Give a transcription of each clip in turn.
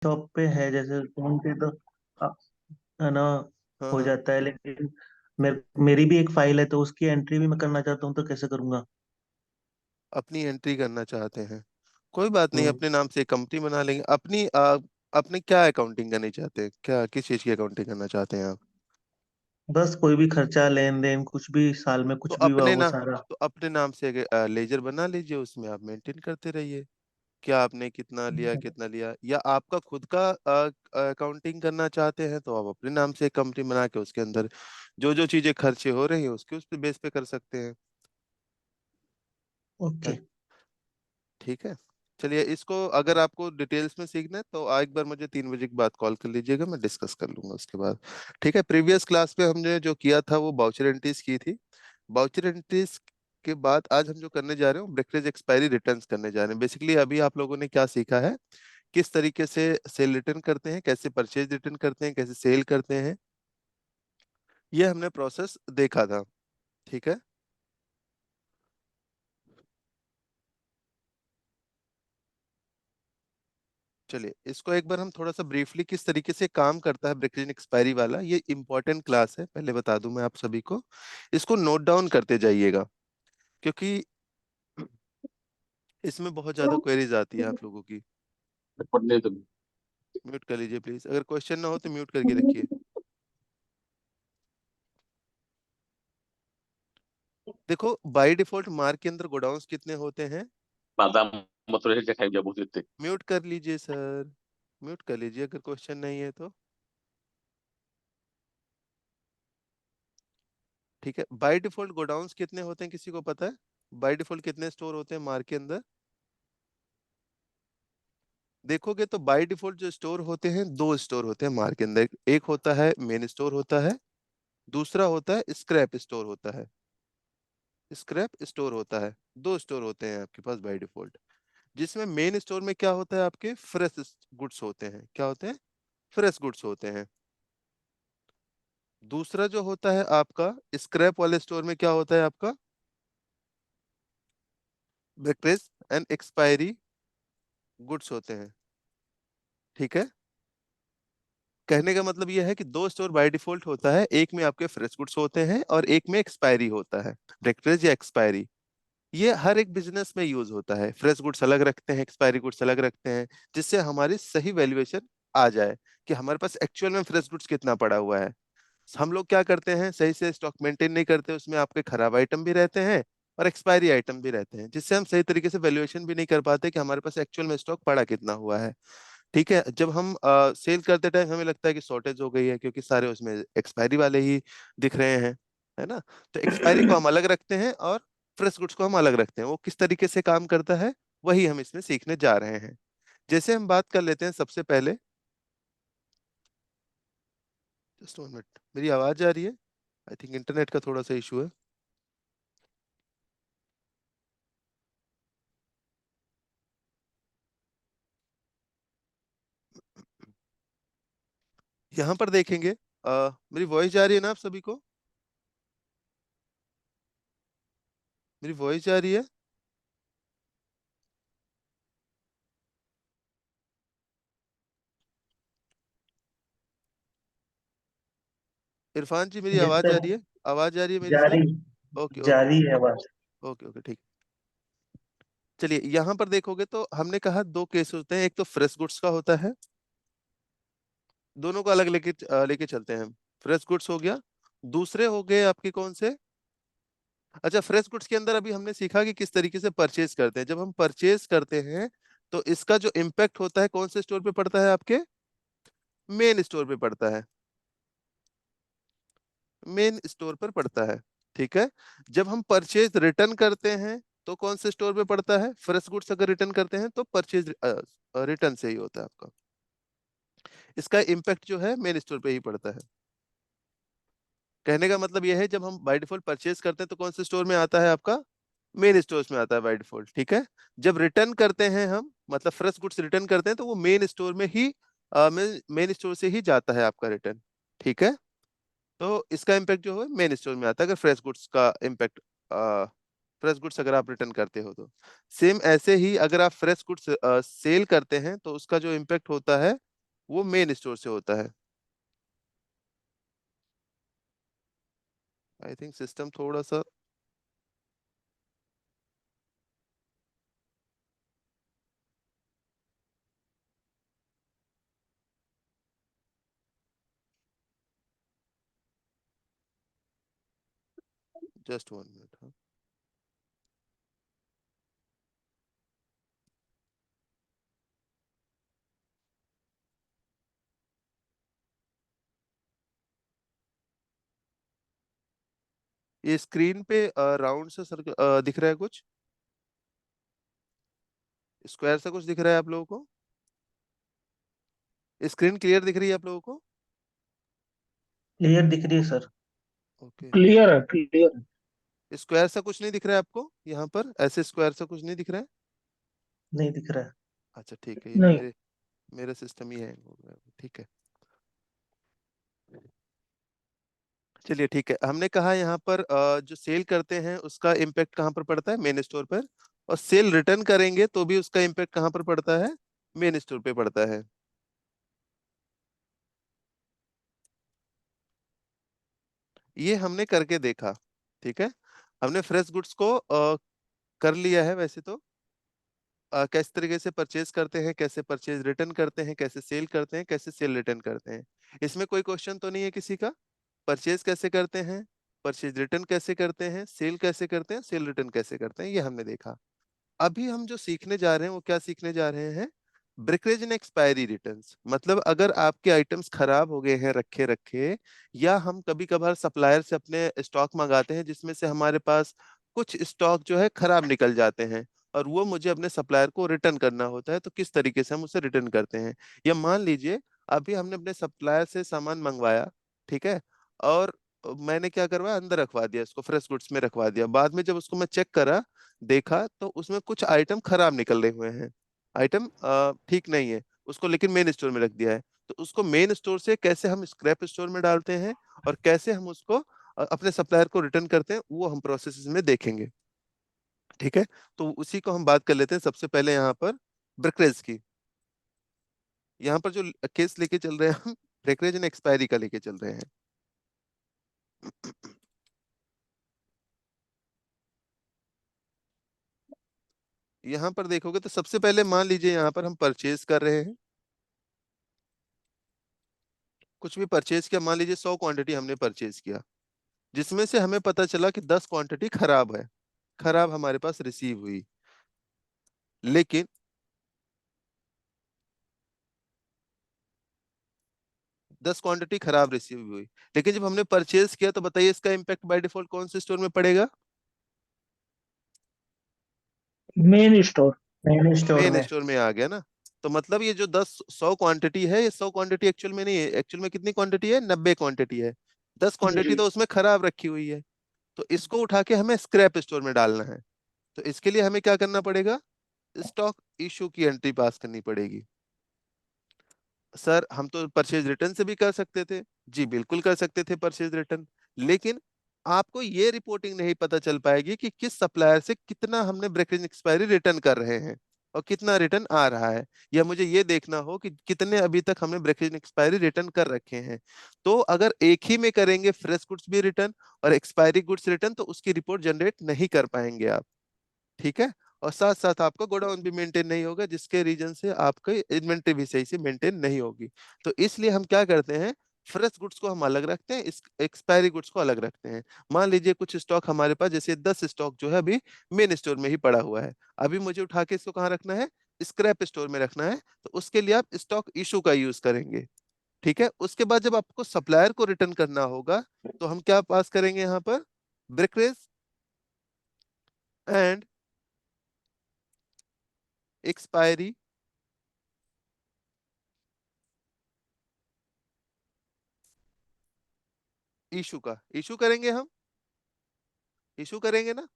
Shop पे है, जैसे फोन पे तो अ, है ना, हाँ हो हाँ। जाता है, लेकिन मेरी भी एक फाइल है तो उसकी एंट्री भी मैं करना चाहता हूँ, तो कैसे करूंगा? अपनी एंट्री करना चाहते हैं? कोई बात नहीं, हम्म। अपने नाम से एक कंपनी बना लेंगे अपनी। अपने क्या अकाउंटिंग करनी चाहते हैं, क्या किस चीज की अकाउंटिंग करना चाहते हैं आप? बस कोई भी खर्चा लेन देन कुछ भी, साल में तो कुछ भी हुआ अपने वो ना सारा। तो अपने नाम से लेजर बना लीजिए, उसमें आप मेंटेन करते रहिए। क्या आपने कितना लिया, कितना लिया, या आपका खुद का अकाउंटिंग करना चाहते हैं तो आप अपने नाम से एक कंपनी बना के उसके अंदर जो जो चीजें खर्चे हो रही हैं उसके उस पे बेस पे कर सकते हैं। है ओके। ना? ठीक है। चलिए, इसको अगर आपको डिटेल्स में सीखना है तो एक बार मुझे 3 बजे के बाद कॉल कर लीजिएगा, मैं डिस्कस कर लूंगा उसके बाद। ठीक है। प्रीवियस क्लास पे हमने जो किया था वो बाउचर एंट्रीज की थी। बाउचर एंट्रीज के बाद आज हम जो करने जा रहे हैं ब्रेकरेज एक्सपायरी रिटर्न्स करने जा रहे हैं। बेसिकली अभी आप लोगों ने क्या सीखा है, किस तरीके से सेल रिटर्न करते हैं, कैसे परचेज रिटर्न करते हैं, कैसे सेल करते हैं, ये हमने प्रोसेस देखा था। ठीक है। चलिए, इसको एक बार हम थोड़ा सा ब्रीफली किस तरीके से काम करता है ब्रेकरेज एक्सपायरी वाला, ये इंपॉर्टेंट क्लास है, पहले बता दूं मैं आप सभी को। इसको नोट डाउन करते जाइएगा, क्योंकि इसमें बहुत ज्यादा क्वेरीज आती है आप लोगों की। पढ़ने तो। म्यूट कर लीजिए प्लीज, अगर क्वेश्चन ना हो तो म्यूट करके रखिए। देखो, बाय डिफॉल्ट मार्क के अंदर गोडाउंस कितने होते हैं? बादाम मथुरा से खाई जब होते। म्यूट कर लीजिए सर, म्यूट कर लीजिए अगर क्वेश्चन नहीं है तो। ठीक है। बाय डिफॉल्ट गोडाउंस कितने होते हैं, किसी को पता है? बाय डिफॉल्ट कितने स्टोर होते हैं मार्क के अंदर? देखोगे तो बाय डिफॉल्ट जो स्टोर होते हैं, 2 स्टोर होते हैं मार्क के अंदर। एक होता है मेन स्टोर होता है, दूसरा होता है स्क्रैप स्टोर होता है। स्क्रैप स्टोर होता है, 2 स्टोर होते हैं आपके पास बाय डिफॉल्ट। जिसमें मेन स्टोर में क्या होता है, आपके फ्रेश गुड्स होते हैं। क्या होते हैं? फ्रेश गुड्स होते हैं। दूसरा जो होता है आपका स्क्रैप वाले स्टोर में क्या होता है आपका? ब्रेकरेज एंड एक्सपायरी गुड्स होते हैं। ठीक है। कहने का मतलब यह है कि 2 स्टोर बाय डिफॉल्ट होता है, एक में आपके फ्रेश गुड्स होते हैं और एक में एक्सपायरी होता है। ब्रेकरेज या एक्सपायरी, ये हर एक बिजनेस में यूज होता है। फ्रेश गुड्स अलग रखते हैं, एक्सपायरी गुड्स अलग रखते हैं, जिससे हमारी सही वैल्यूएशन आ जाए कि हमारे पास एक्चुअल में फ्रेश गुड्स कितना पड़ा हुआ है। हम लोग क्या करते हैं, सही से स्टॉक मेंटेन नहीं करते, उसमें आपके खराब आइटम भी रहते हैं और एक्सपायरी आइटम भी रहते हैं, जिससे हम सही तरीके से वैल्यूएशन भी नहीं कर पाते कि हमारे पास एक्चुअल में स्टॉक पड़ा कितना हुआ है। ठीक है। जब हम सेल करते टाइम हमें लगता है कि शॉर्टेज हो गई है, क्योंकि सारे उसमें एक्सपायरी वाले ही दिख रहे हैं, है ना? तो एक्सपायरी को हम अलग रखते हैं और फ्रेश गुड्स को हम अलग रखते हैं। वो किस तरीके से काम करता है वही हम इसमें सीखने जा रहे हैं। जैसे हम बात कर लेते हैं सबसे पहले, जस्ट 1 मिनट, मेरी आवाज आ रही है? आई थिंक इंटरनेट का थोड़ा सा इशू है। यहाँ पर देखेंगे, मेरी वॉइस जा रही है ना आप सभी को? मेरी वॉइस जा रही है? इरफान जी, मेरी यस आवाज आ सर। रही है? आवाज आ रही है मेरी सर? जारी ओके ओके जारी है बस। ओके ओके, ठीक। चलिए, यहाँ पर देखोगे तो हमने कहा 2 केस होते हैं, एक तो फ्रेश गुड्स का होता है, दोनों को अलग लेके लेके चलते हैं हम। फ्रेश गुड्स हो गया, दूसरे हो गए आपके कौन से? अच्छा, फ्रेश गुड्स के अंदर अभी हमने सीखा कि किस तरीके से परचेज करते हैं। जब हम परचेज करते हैं तो इसका जो इम्पैक्ट होता है कौन से स्टोर पे पड़ता है, आपके मेन स्टोर पे पड़ता है। मेन स्टोर पर पड़ता है। ठीक है। जब हम परचेज रिटर्न करते हैं तो कौन से स्टोर पे पड़ता है? फ्रेश गुड्स अगर रिटर्न करते हैं तो परचेज रिटर्न से ही होता है आपका। इसका इम्पैक्ट जो है मेन स्टोर पे ही पड़ता है। कहने का मतलब यह है, जब हम बाय डिफॉल्ट परचेज करते हैं तो कौन से स्टोर में आता है आपका? मेन स्टोर्स में आता है बाय डिफॉल्ट। ठीक है। जब रिटर्न करते हैं हम, मतलब फ्रेश गुड्स रिटर्न करते हैं, तो वो मेन स्टोर में ही मेन स्टोर से ही जाता है आपका रिटर्न। ठीक है। तो इसका इम्पैक्ट जो है मेन स्टोर में आता है, अगर फ्रेश गुड्स का इम्पैक्ट, फ्रेश गुड्स अगर आप रिटर्न करते हो तो। सेम ऐसे ही अगर आप फ्रेश गुड्स सेल करते हैं तो उसका जो इम्पैक्ट होता है वो मेन स्टोर से होता है। आई थिंक सिस्टम थोड़ा सा, जस्ट 1 मिनट। ये स्क्रीन पे राउंड से सर्कल दिख रहा है कुछ, स्क्वायर सा कुछ दिख रहा है आप लोगों को? स्क्रीन क्लियर दिख रही है आप लोगों को? क्लियर दिख रही है सर। ओके। क्लियर है, क्लियर है। स्क्वायर सा कुछ नहीं दिख रहा है आपको यहाँ पर, ऐसे स्क्वायर सा कुछ नहीं दिख रहा है? नहीं दिख रहा है। अच्छा ठीक है, ये नहीं। मेरे मेरा सिस्टम ही हैंग हो गया, ठीक है। चलिए ठीक है, हमने कहा यहाँ पर जो सेल करते हैं उसका इम्पेक्ट कहाँ पर पड़ता है? मेन स्टोर पर। और सेल रिटर्न करेंगे तो भी उसका इम्पेक्ट कहाँ पर पड़ता है? मेन स्टोर पे पड़ता है। ये हमने करके देखा, ठीक है। हमने फ्रेश गुड्स को कर लिया है वैसे तो। किस तरीके से परचेज करते हैं, कैसे परचेज रिटर्न करते हैं, कैसे सेल करते हैं, कैसे सेल रिटर्न करते हैं, इसमें कोई क्वेश्चन तो नहीं है किसी का? परचेज कैसे करते हैं, परचेज रिटर्न कैसे करते हैं, सेल कैसे करते हैं, सेल रिटर्न कैसे करते हैं, ये हमने देखा। अभी हम जो सीखने जा रहे हैं वो क्या सीखने जा रहे हैं? ब्रिकरेज एंड एक्सपायरी रिटर्न्स। मतलब अगर आपके आइटम्स खराब हो गए हैं रखे रखे, या हम कभी कभार सप्लायर से अपने स्टॉक मंगाते हैं जिसमें से हमारे पास कुछ स्टॉक जो है खराब निकल जाते हैं, और वो मुझे अपने सप्लायर को रिटर्न करना होता है, तो किस तरीके से हम उसे रिटर्न करते हैं? या मान लीजिए अभी हमने अपने सप्लायर से सामान मंगवाया, ठीक है, और मैंने क्या करवाया, अंदर रखवा दिया, इसको फ्रेश गुड्स में रखवा दिया। बाद में जब उसको मैं चेक करा, देखा तो उसमें कुछ आइटम खराब निकल रहे हुए हैं, आइटम ठीक नहीं है उसको, लेकिन मेन स्टोर में रख दिया है। तो उसको मेन स्टोर से कैसे हम स्क्रैप स्टोर में डालते हैं और कैसे हम उसको अपने सप्लायर को रिटर्न करते हैं, वो हम प्रोसेस में देखेंगे, ठीक है। तो उसी को हम बात कर लेते हैं सबसे पहले यहाँ पर ब्रोकरेज की। यहाँ पर जो केस लेके चल रहे हैं हम, ब्रोकरेज एंड एक्सपायरी का लेके चल रहे हैं। यहाँ पर देखोगे तो सबसे पहले मान लीजिए यहाँ पर हम परचेज कर रहे हैं, कुछ भी परचेज किया, मान लीजिए 100 क्वांटिटी हमने परचेज किया, जिसमें से हमें पता चला कि 10 क्वांटिटी खराब है, खराब हमारे पास रिसीव हुई। लेकिन 10 क्वांटिटी खराब रिसीव हुई, लेकिन जब हमने परचेज किया तो बताइए इसका इम्पैक्ट बाय डिफॉल्ट कौन से स्टोर में पड़ेगा? Main store. Main store main में। स्टोर में आ गया ना। तो मतलब ये जो 100 क्वांटिटी है, ये 100 क्वांटिटी एक्चुअल में नहीं है, एक्चुअल में कितनी क्वांटिटी है? 90 क्वांटिटी है। 10 क्वांटिटी जी। तो उसमें खराब रखी हुई है। तो इसको उठा के हमें स्क्रैप स्टोर में डालना है। तो इसके लिए हमें क्या करना पड़ेगा? स्टॉक इशू की एंट्री पास करनी पड़ेगी। सर हम तो परचेज रिटर्न से भी कर सकते थे। जी बिल्कुल कर सकते थे परचेज रिटर्न, लेकिन आपको ये रिपोर्टिंग नहीं पता चल पाएगी कि किस सप्लायर से कितना हमने ब्रेकेज एक्सपायरी रिटर्न कर रहे हैं और कितना रिटर्न आ रहा है। या मुझे ये देखना हो कि कितने अभी तक हमने ब्रेकेज एक्सपायरी रिटर्न कर रखे हैं। तो अगर एक ही में करेंगे, फ्रेश गुड्स भी रिटर्न और एक्सपायरी गुड्स रिटर्न, तो उसकी रिपोर्ट जनरेट नहीं कर पाएंगे आप, ठीक है। और साथ साथ आपका गोडाउन भी मेंटेन नहीं होगा, जिसके रीजन से आपकी इन्वेंटरी भी सही से मेंटेन नहीं होगी। तो इसलिए हम क्या करते हैं, फ्रेश गुड्स को हम अलग रखते हैं, इस एक्सपायरी गुड्स को अलग रखते हैं। मान लीजिए कुछ स्टॉक हमारे पास, जैसे 10 स्टॉक जो है अभी मेन स्टोर में ही पड़ा हुआ है, अभी मुझे उठा के इसको कहाँ रखना है? स्क्रैप स्टोर में रखना है। तो उसके लिए आप स्टॉक इशू का यूज करेंगे, ठीक है। उसके बाद जब आपको सप्लायर को रिटर्न करना होगा, तो हम क्या पास करेंगे यहाँ पर? ब्रेकरेज एंड एक्सपायरी इशू का इशू करेंगे हम, इशू करेंगे ना।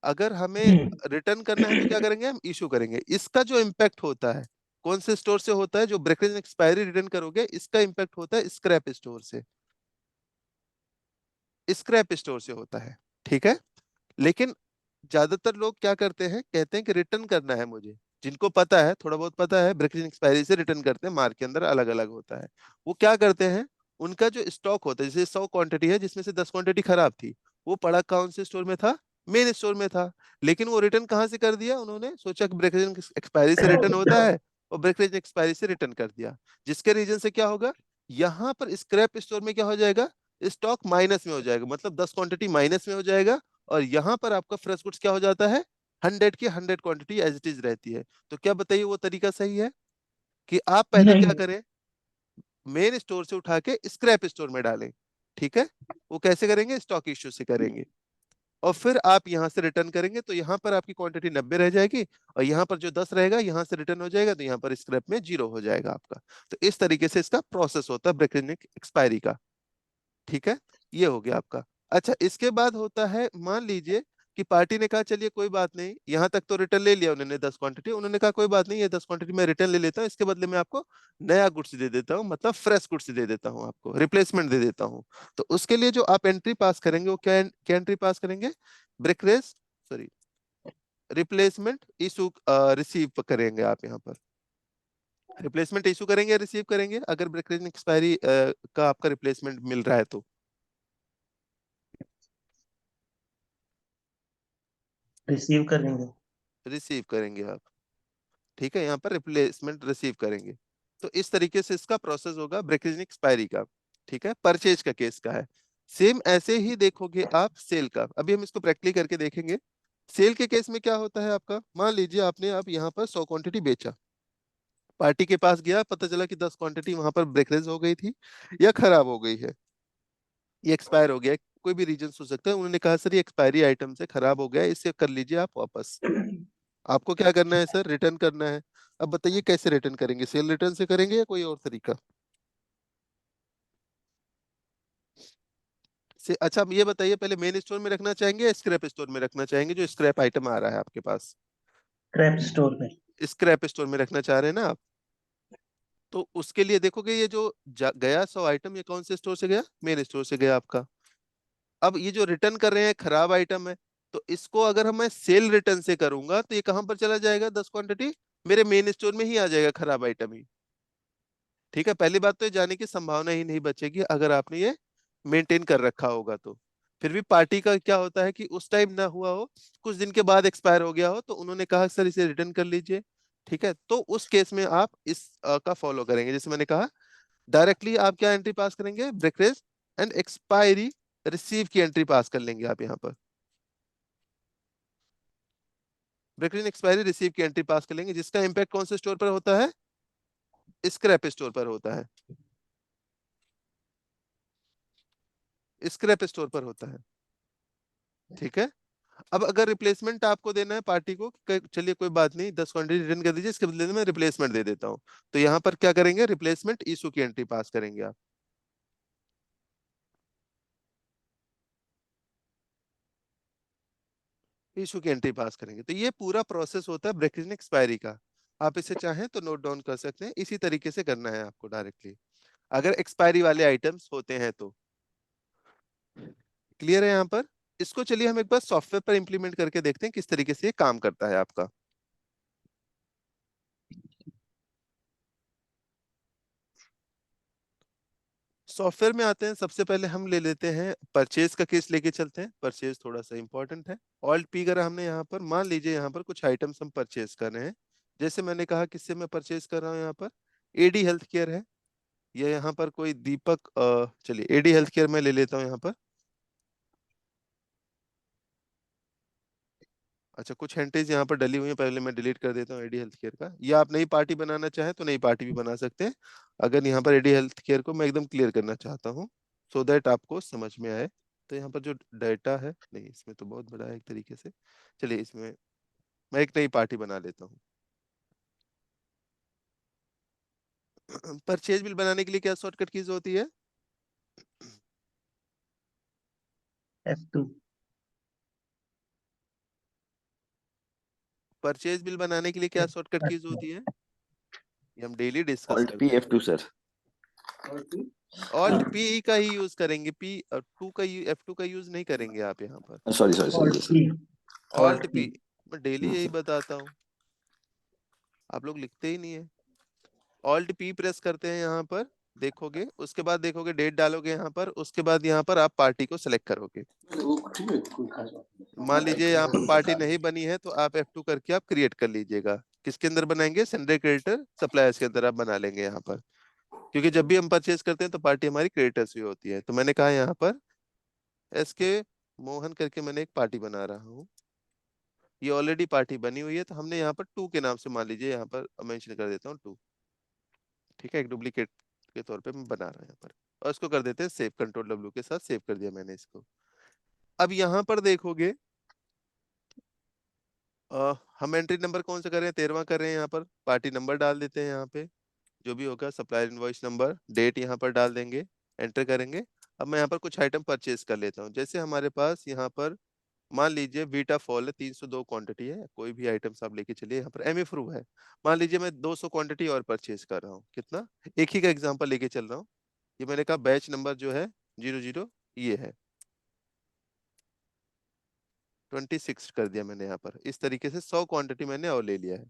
अगर हमें हम्म। रिटर्न करना है तो क्या करेंगे? हम इशू करेंगे। इसका जो इम्पैक्ट होता है कौन से स्टोर से होता है? जो ब्रेकेज एक्सपायरी रिटर्न करोगे, इसका इम्पैक्ट होता है स्क्रैप स्टोर से, स्क्रैप स्टोर से होता है, ठीक है। लेकिन ज्यादातर लोग क्या करते हैं, कहते हैं कि रिटर्न करना है मुझे, जिनको पता है, थोड़ा बहुत पता है, ब्रेक एक्सपायरी से रिटर्न करते हैं, मार्क के अंदर अलग अलग होता है। वो क्या करते हैं, उनका जो स्टॉक होता है, जैसे 100 क्वांटिटी है जिसमें से 10 क्वांटिटी खराब थी, वो पड़ा कौन से स्टोर में था, मेन स्टोर में था, लेकिन वो रिटर्न कहाँ से कर दिया, उन्होंने सोचा कि ब्रेक एक्सपायरी से रिटर्न होता है और ब्रेक एक्सपायरी से रिटर्न कर दिया, जिसके रीजन से क्या होगा, यहाँ पर स्क्रैप स्टोर में क्या हो जाएगा, स्टॉक माइनस में हो जाएगा, मतलब 10 क्वांटिटी माइनस में हो जाएगा, और यहाँ पर आपका फ्रेश गुड्स क्या हो जाता है, 100 की 100 क्वांटिटी एज इट इज रहती है। तो क्या बताइए वो तरीका सही है कि आप पहले क्या नहीं। करें, मेन स्टोर से उठा के स्क्रैप स्टोर में डालें, ठीक है, वो कैसे करेंगे, स्टॉक इश्यू से करेंगे, और फिर आप यहां से रिटर्न करेंगे तो यहाँ पर आपकी क्वांटिटी 90 रह जाएगी, और यहाँ पर जो 10 रहेगा यहाँ से रिटर्न हो जाएगा, तो यहाँ पर स्क्रैप में 0 हो जाएगा आपका। तो इस तरीके से इसका प्रोसेस होता है ब्रेक एक्सपायरी का, ठीक है, ये हो गया आपका। अच्छा, इसके बाद होता है, मान लीजिए कि पार्टी ने कहा चलिए कोई बात नहीं, यहाँ तक तो रिटर्न ले लिया उन्होंने 10 क्वांटिटी, उन्होंने कहा कोई बात नहीं, ये 10 क्वांटिटी मैं रिटर्न ले लेता हूँ, इसके बदले में आपको नया गुड्स दे देता हूँ, मतलब फ्रेश गुड्स दे देता हूँ, आपको रिप्लेसमेंट दे देता हूँ। तो उसके लिए जो आप एंट्री पास करेंगे वो क्या क्या एंट्री पास करेंगे, brokerage, sorry, replacement issue receive करेंगे आप, यहाँ पर रिप्लेसमेंट इशू करेंगे या रिसीव करेंगे, अगर ब्रेकरेज एक्सपायरी का आपका रिप्लेसमेंट मिल रहा है तो रिसीव करेंगे। रिसीव करेंगे आप, ठीक है, यहाँ पर रिप्लेसमेंट रिसीव करेंगे। तो इस तरीके से इसका प्रोसेस होगा ब्रेकेज एक्सपायरी का, ठीक है, परचेज का केस का है। सेम ऐसे ही देखोगे आप सेल का, अभी हम इसको प्रैक्टिकली करके देखेंगे। सेल के केस में क्या होता है आपका, मान लीजिए आपने आप यहाँ पर 100 क्वांटिटी बेचा, पार्टी के पास गया, पता चला कि 10 क्वांटिटी वहां पर ब्रेकरेज हो गई थी या खराब हो गई है, ये एक्सपायर हो गया है, कोई भी रीजन हो सकता है, उन्होंने कहा सर ये एक्सपायरी आइटम से खराब हो गया है, इसे कर लीजिए आप वापस। आपको क्या करना है सर, रिटर्न करना है। अब बताइए कैसे रिटर्न करेंगे, सेल रिटर्न से करेंगे या कोई और तरीका से। अच्छा, अब ये बताइए पहले मेन स्टोर में रखना चाहेंगे या स्क्रैप स्टोर में रखना चाहेंगे, जो स्क्रैप आइटम आ रहा है आपके पास, क्रैप स्टोर में। स्क्रैप स्टोर में रखना चाह रहे हैं ना आप। तो उसके लिए देखोगे ये जो गया 100 आइटम, ये कौन से स्टोर से गया, मेन स्टोर से गया आपका। अब ये जो रिटर्न कर रहे हैं खराब आइटम है, तो इसको अगर हम मैं सेल रिटर्न से करूंगा तो ये कहां पर चला जाएगा, 10 क्वांटिटी मेरे मेन स्टोर में ही आ जाएगा, खराब आइटम ही, ठीक है। पहली बात तो ये जाने की संभावना ही नहीं बचेगी अगर आपने ये मेंटेन कर रखा होगा तो। फिर भी पार्टी का क्या होता है कि उस टाइम ना हुआ हो, कुछ दिन के बाद एक्सपायर हो गया हो, तो उन्होंने कहा सर इसे रिटर्न कर लीजिए, ठीक है, तो उस केस में आप इस का फॉलो करेंगे, जैसे मैंने कहा, डायरेक्टली आप क्या एंट्री पास करेंगे, ब्रेकरेज एंड एक्सपायरी रिसीव की एंट्री पास कर लेंगे आप यहाँ पर, ब्रेकरेज एक्सपायरी रिसीव की एंट्री पास कर लेंगे, जिसका इम्पैक्ट कौन से स्टोर पर होता है, स्क्रैप स्टोर पर होता है, स्क्रैप स्टोर पर होता है, ठीक है। अब अगर रिप्लेसमेंट आपको देना है पार्टी को, चलिए कोई बात नहीं, 10 क्वांटिटी रिटर्न कर दीजिए, इसके बदले में मैं रिप्लेसमेंट दे देता हूँ, तो यहाँ पर क्या करेंगे, रिप्लेसमेंट इशू की एंट्री पास करेंगे आप, इशू की एंट्री पास करेंगे। तो ये पूरा प्रोसेस होता है ब्रेकेज एक्सपायरी का। आप इसे चाहें तो नोट डाउन कर सकते हैं, इसी तरीके से करना है आपको डायरेक्टली, अगर एक्सपायरी वाले आइटम्स होते हैं तो। क्लियर है यहाँ पर। इसको चलिए हम एक बार सॉफ्टवेयर पर इंप्लीमेंट करके देखते हैं किस तरीके से ये काम करता है आपका। सॉफ्टवेयर में आते हैं, सबसे पहले हम ले लेते हैं परचेज का केस लेके चलते हैं, परचेज थोड़ा सा इंपॉर्टेंट है। ऑल्ट पी करा हमने यहाँ पर, मान लीजिए यहाँ पर कुछ आइटम्स हम परचेज कर रहे हैं, जैसे मैंने कहा किससे मैं परचेज कर रहा हूँ, यहाँ पर एडी हेल्थ केयर है, या यहाँ पर कोई दीपक, चलिए एडी हेल्थ केयर मैं ले लेता हूँ यहाँ पर। अच्छा, कुछ हेंटेज यहाँ पर डली हुई है, पहले मैं डिलीट कर देता हूँ एडी हेल्थ केयर का, या आप नई पार्टी बनाना चाहें तो नई पार्टी भी बना सकते हैं। अगर यहाँ पर एडी हेल्थ केयर को मैं एकदम क्लियर करना चाहता हूँ सो दैट आपको समझ में आए, तो यहाँ पर जो डाटा है, नहीं इसमें तो बहुत बड़ा है एक तरीके से, चलिए इसमें मैं एक नई पार्टी बना लेता हूँ। परचेज बिल बनाने के लिए क्या शॉर्टकट कीज होती है, F2। परचेज बिल बनाने के लिए क्या शॉर्टकट कीज होती है, ये हम डेली डिस्कस ऑल्ट पी करते हैं। F2 sir. ऑल्ट पी का ही यूज करेंगे, पी टू का F2 का यूज नहीं करेंगे आप यहाँ पर। Sorry sorry sir, alt yes P. Alt alt P P. मैं डेली यही सर। बताता हूँ, आप लोग लिखते ही नहीं है। ऑल्ट पी प्रेस करते हैं यहाँ पर, देखोगे उसके बाद देखोगे डेट डालोगे यहाँ पर, उसके बाद यहाँ पर आप पार्टी को सिलेक्ट करोगे। मान लीजिए यहाँ पर पार्टी नहीं बनी है तो आप F2 करके आप क्रिएट कर लीजिएगा। किसके अंदर बनाएंगे? सेंडर क्रेडिटर सप्लायर्स के अंदर आप बना लेंगे यहाँ पर, क्योंकि जब भी हम परचेज करते हैं तो पार्टी हमारी क्रेडिटर्स भी होती है। तो मैंने कहा यहाँ पर SK मोहन करके मैंने एक पार्टी बना रहा हूँ। ये ऑलरेडी पार्टी बनी हुई है तो हमने यहाँ पर 2 के नाम से मान लीजिए यहाँ पर मेंशन कर देता हूँ 2। ठीक है, एक डुप्लीकेट के तौर पे मैं बना रहा हूँ यहाँ पर, और इसको कर देते हैं सेव। कंट्रोल W के साथ सेव कर दिया मैंने इसको। अब यहाँ पर देखोगे हम एंट्री नंबर कौन सा कर रहे हैं? 13वां कर रहे हैं। यहाँ पर पार्टी नंबर डाल देते हैं, यहाँ पे जो भी होगा सप्लायर इनवॉइस नंबर, डेट यहाँ पर डाल देंगे, एंटर करेंगे। अब मैं यहाँ पर कुछ आइटम परचेज कर लेता हूँ। जैसे हमारे पास यहाँ पर मान लीजिए वीटा फॉल है, 302 क्वांटिटी है, कोई भी आइटम्स आप लेके चलिए। यहाँ पर एमिफ्रू है, मान लीजिए मैं 200 क्वांटिटी और परचेज कर रहा हूँ। कितना? एक ही का एग्जांपल लेके चल रहा हूँ। ये मैंने कहा बैच नंबर जो है 00 ये है, 26 कर दिया मैंने यहाँ पर। इस तरीके से 100 क्वांटिटी मैंने और ले लिया है,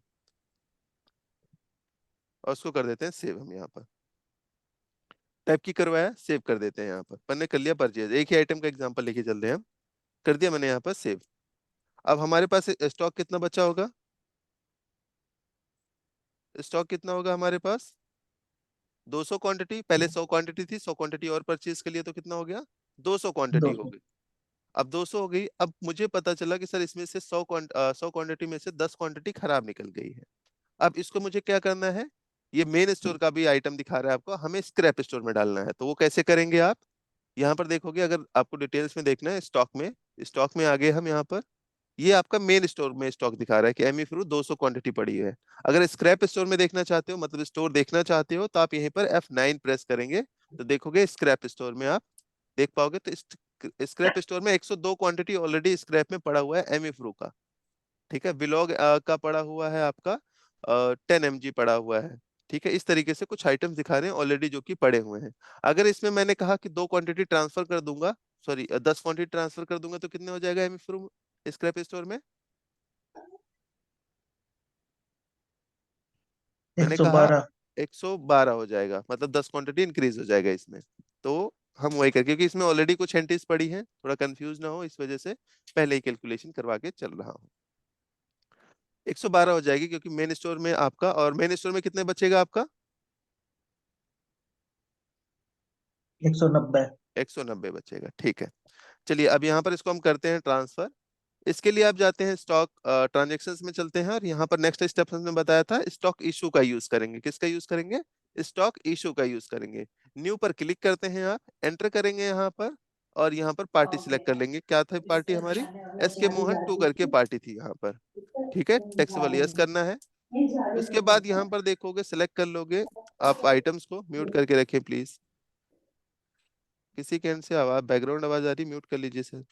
और उसको कर देते हैं सेव। हम यहाँ पर टाइप की करवाया, सेव कर देते हैं। यहाँ पर मैंने कर लिया परचेज, एक ही आइटम का एग्जांपल लेके चल रहे हैं हम, कर दिया मैंने यहाँ पर सेव। अब हमारे पास स्टॉक कितना बचा होगा? स्टॉक कितना होगा हमारे पास? 200 क्वांटिटी। पहले 100 क्वांटिटी थी, 100 क्वांटिटी और परचेज कर लिया तो कितना हो गया? 200 क्वांटिटी हो 200। गई। अब 200 हो गई। अब मुझे पता चला कि सर इसमें से 100 क्वांटिटी में से 10 क्वांटिटी खराब निकल गई है। अब इसको मुझे क्या करना है? ये मेन स्टोर का भी आइटम दिखा रहा है आपको, हमें स्क्रैप स्टोर में डालना है। तो वो कैसे करेंगे आप? यहाँ पर देखोगे, अगर आपको डिटेल्स में देखना है, स्टॉक में आगे हम यहाँ पर, ये आपका मेन स्टोर में स्टॉक दिखा रहा है कि एमी फ्रू 200 क्वांटिटी पड़ी है। अगर स्क्रैप स्टोर में देखना चाहते हो, मतलब स्टोर देखना चाहते हो, तो आप यहीं पर F9 प्रेस करेंगे तो देखोगे स्क्रैप स्टोर में आप देख पाओगे। तो स्क्रैप स्टोर में 102 क्वांटिटी ऑलरेडी स्क्रैप में पड़ा हुआ है एमी फ्रू का। ठीक है, विलॉग का पड़ा हुआ है आपका 10 mg पड़ा हुआ है। ठीक है, इस तरीके से कुछ आइटम्स दिखा रहे हैं ऑलरेडी जो कि पड़े हुए हैं। अगर इसमें मैंने कहा कि 2 क्वांटिटी ट्रांसफर कर दूंगा, सॉरी 10 क्वांटिटी ट्रांसफर कर दूंगा, तो कितने हो जाएगा एमी फ्रू स्क्रैप स्टोर में? मैंने कहा 112। 112 हो जाएगा, मतलब 10 क्वांटिटी इंक्रीज हो जाएगा इसमें। तो हम वही कर, क्योंकि इसमें ऑलरेडी कुछ एंट्रीज पड़ी हैं, थोड़ा कंफ्यूज ना हो इस वजह से पहले ही कैलकुलेशन करवा के चल रहा हूँ। 112 हो जाएगी, क्योंकि मेन स्टोर में आपका, और मेन स्टोर में कितने बचेगा आपका? 190। 190 बचेगा। ठीक है, चलिए अब यहाँ पर इसको हम करते हैं ट्रांसफर। इसके लिए आप जाते हैं स्टॉक ट्रांजेक्शन्स में चलते हैं, और यहाँ पर नेक्स्ट स्टेप हमने बताया था स्टॉक इशू का यूज करेंगे। किसका यूज करेंगे? स्टॉक इशू का यूज करेंगे। न्यू पर क्लिक करते हैं, आप एंटर करेंगे यहाँ पर, और यहाँ पर पार्टी सिलेक्ट कर लेंगे। क्या था पार्टी हमारी? SK मोहन 2 करके पार्टी थी यहाँ पर। ठीक है, टेक्स्ट वाली यस करना है। उसके बाद यहाँ पर देखोगे सिलेक्ट कर लोगे आप आइटम्स को। म्यूट करके रखें प्लीज, किसी के एंड से आवाज, बैकग्राउंड आवाज आ रही, म्यूट कर लीजिए सर।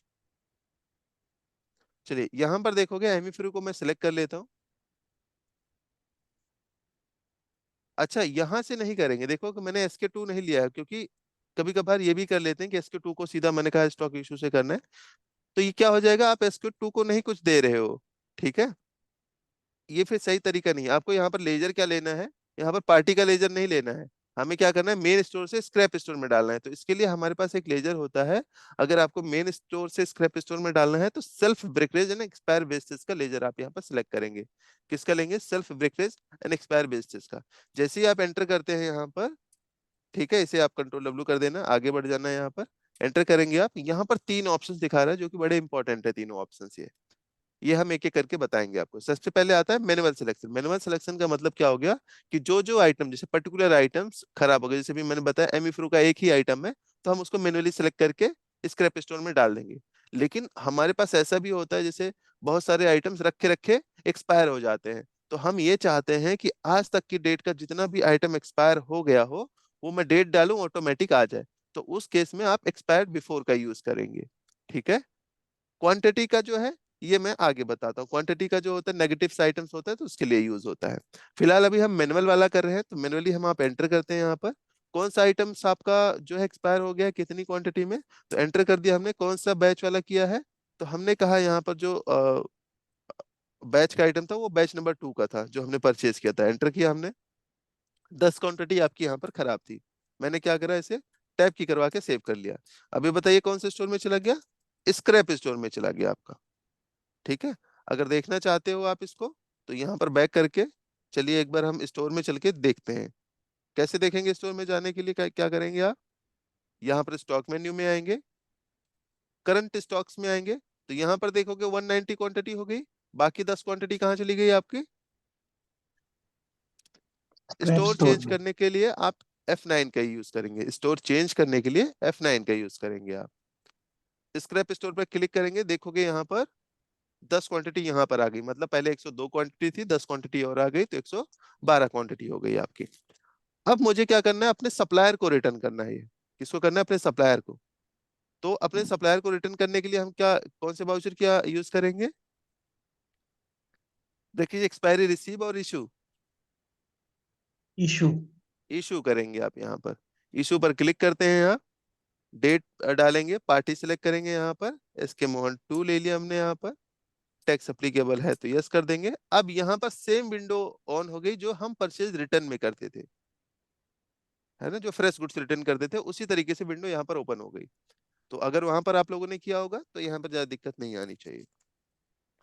चलिए यहाँ पर देखोगे एमी फ्रू को मैं सिलेक्ट कर लेता हूँ। अच्छा, यहाँ से नहीं करेंगे, देखो कि मैंने SK2 नहीं लिया है, क्योंकि कभी कभार ये भी कर लेते हैं कि SK2 को सीधा मैंने कहा स्टॉक इशू से करना है, तो ये क्या हो जाएगा, आप SK2 को नहीं कुछ दे रहे हो। ठीक है, ये फिर सही तरीका नहीं है। आपको यहाँ पर लेजर क्या लेना है? यहाँ पर पार्टी का लेजर नहीं लेना है, हमें क्या करना है, मेन स्टोर से स्क्रैप स्टोर में डालना है। तो इसके लिए हमारे पास एक लेजर होता है। अगर आपको मेन स्टोर से स्क्रैप स्टोर में डालना है तो self brokerage and expire basis का लेजर आप यहाँ पर सिलेक्ट करेंगे। किसका लेंगे? Self brokerage and expire basis का। जैसे ही आप एंटर करते हैं यहाँ पर, ठीक है, इसे आप कंट्रोल W कर देना, आगे बढ़ जाना है। यहाँ पर एंटर करेंगे आप, यहाँ पर 3 ऑप्शंस दिखा रहा है जो कि बड़े इंपॉर्टेंट है तीनों ऑप्शंस। ये हम एक एक करके बताएंगे आपको। सबसे पहले आता है मैनुअल सिलेक्शन। मैनुअल सिलेक्शन का मतलब क्या हो गया कि जो जो आइटम, जैसे पर्टिकुलर आइटम्स खराब हो गए, जैसे भी मैंने बताया एमी फ्रू का एक ही आइटम है, तो हम उसको मैनुअली सिलेक्ट करके स्क्रैप स्टोर में डाल देंगे। लेकिन हमारे पास ऐसा भी होता है, जैसे बहुत सारे आइटम्स रखे रखे एक्सपायर हो जाते हैं, तो हम ये चाहते हैं कि आज तक की डेट का जितना भी आइटम एक्सपायर हो गया हो, वो मैं डेट डालूं ऑटोमेटिक आ जाए। तो उस केस में आप एक्सपायर्ड बिफोर का यूज करेंगे। ठीक है, क्वांटिटी का जो है ये मैं आगे बताता हूँ। क्वांटिटी का जो होता है नेगेटिव आइटम्स होता है, तो उसके लिए यूज होता है। फिलहाल अभी हम मैनुअल वाला कर रहे हैं, तो मैनुअली हम आप एंटर करते हैं यहाँ पर कौन सा आइटम्स आपका जो है एक्सपायर हो गया है, कितनी क्वांटिटी में, तो एंटर कर दिया हमने। कौन सा बैच वाला किया है, तो हमने कहा यहाँ पर जो बैच का आइटम था वो बैच नंबर 2 का था जो हमने परचेज किया था। एंटर किया हमने, 10 क्वांटिटी आपकी यहाँ पर खराब थी। मैंने क्या करा, इसे टैप की करवा के सेव कर लिया। अभी बताइए कौन से स्टोर में चला गया, स्क्रैप स्टोर में चला गया आपका। ठीक है, अगर देखना चाहते हो आप इसको तो यहाँ पर बैक करके चलिए एक बार हम स्टोर में चल के देखते हैं। कैसे देखेंगे, स्टोर में जाने के लिए क्या करेंगे आप, यहाँ पर स्टॉक मेन्यू में आएंगे, करंट स्टॉक्स में आएंगे, तो यहाँ पर देखोगे 190 क्वांटिटी हो गई। बाकी 10 क्वांटिटी कहाँ चली गई आपकी, स्क्रैप स्टोर स्टोर चेंज में। करने के लिए आप F9 का यूज करेंगे, स्टोर चेंज करने के लिए F9 का यूज करेंगे आप। स्क्रैप स्टोर पर क्लिक करेंगे, देखोगे यहाँ पर 10 क्वांटिटी यहाँ पर आ गई, मतलब पहले 102 क्वांटिटी थी, 10 क्वांटिटी और आ गई तो 112 क्वांटिटी हो गई आपकी। अब मुझे क्या करना है, अपने सप्लायर को रिटर्न करना है। ये किसको करना है, अपने सप्लायर को। तो अपने सप्लायर को रिटर्न करने के लिए हम क्या, कौन से बाउचर क्या यूज करेंगे, देखिए एक्सपायरी, रिसीव और इशू। इशू। इशू करेंगे आप यहाँ पर, इशू पर क्लिक करते हैं आप, डेट डालेंगे, पार्टी सिलेक्ट करेंगे यहाँ पर, इसके मोहन 2 ले लिया हमने यहाँ पर, टैक्स अप्लीकेबल है तो यस कर देंगे। अब यहाँ पर सेम विंडो ऑन हो गई जो हम परचेज रिटर्न में करते थे, है ना, जो फ्रेश गुड्स रिटर्न करते थे उसी तरीके से विंडो यहाँ पर ओपन हो गई। तो अगर वहां पर आप लोगों ने किया होगा तो यहाँ पर ज्यादा दिक्कत नहीं आनी चाहिए।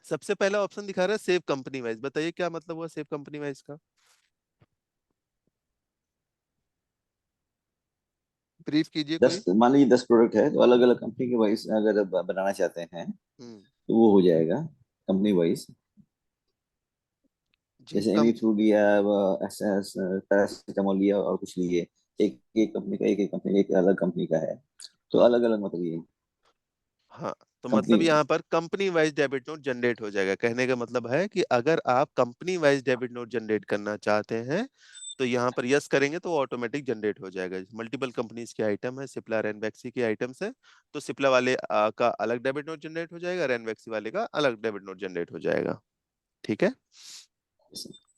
सबसे पहला ऑप्शन दिखा रहा है सेव कंपनी वाइज, बताइए क्या मतलब हुआ सेव कंपनी वाइज का, ब्रीफ कीजिए कोई। 10 मान लीजिए 10 प्रोडक्ट है तो अलग अलग कंपनी के वाइज अगर बनाना चाहते हैं हम्म। तो वो हो जाएगा कंपनी वाइज। जी जैसे एमी फ्रूट लिया, एस एस पैरासीटामोल लिया और कुछ लिए, एक एक कंपनी का, एक एक कंपनी एक अलग कंपनी का है, तो अलग अलग मतलब ये हाँ, तो कंपनी। मतलब यहाँ पर company wise debit note generate हो जाएगा। कहने का मतलब है कि अगर आप company wise debit note generate करना चाहते हैं तो यहाँ पर यस करेंगे तो ऑटोमेटिक जनरेट हो जाएगा। मल्टीपल कंपनीज के आइटम है, सिप्ला रैनबैक्सी के आइटम्स है, तो सिप्ला वाले का अलग डेबिट नोट जनरेट हो जाएगा, रैनबैक्सी वाले का अलग डेबिट नोट जनरेट हो जाएगा। ठीक है,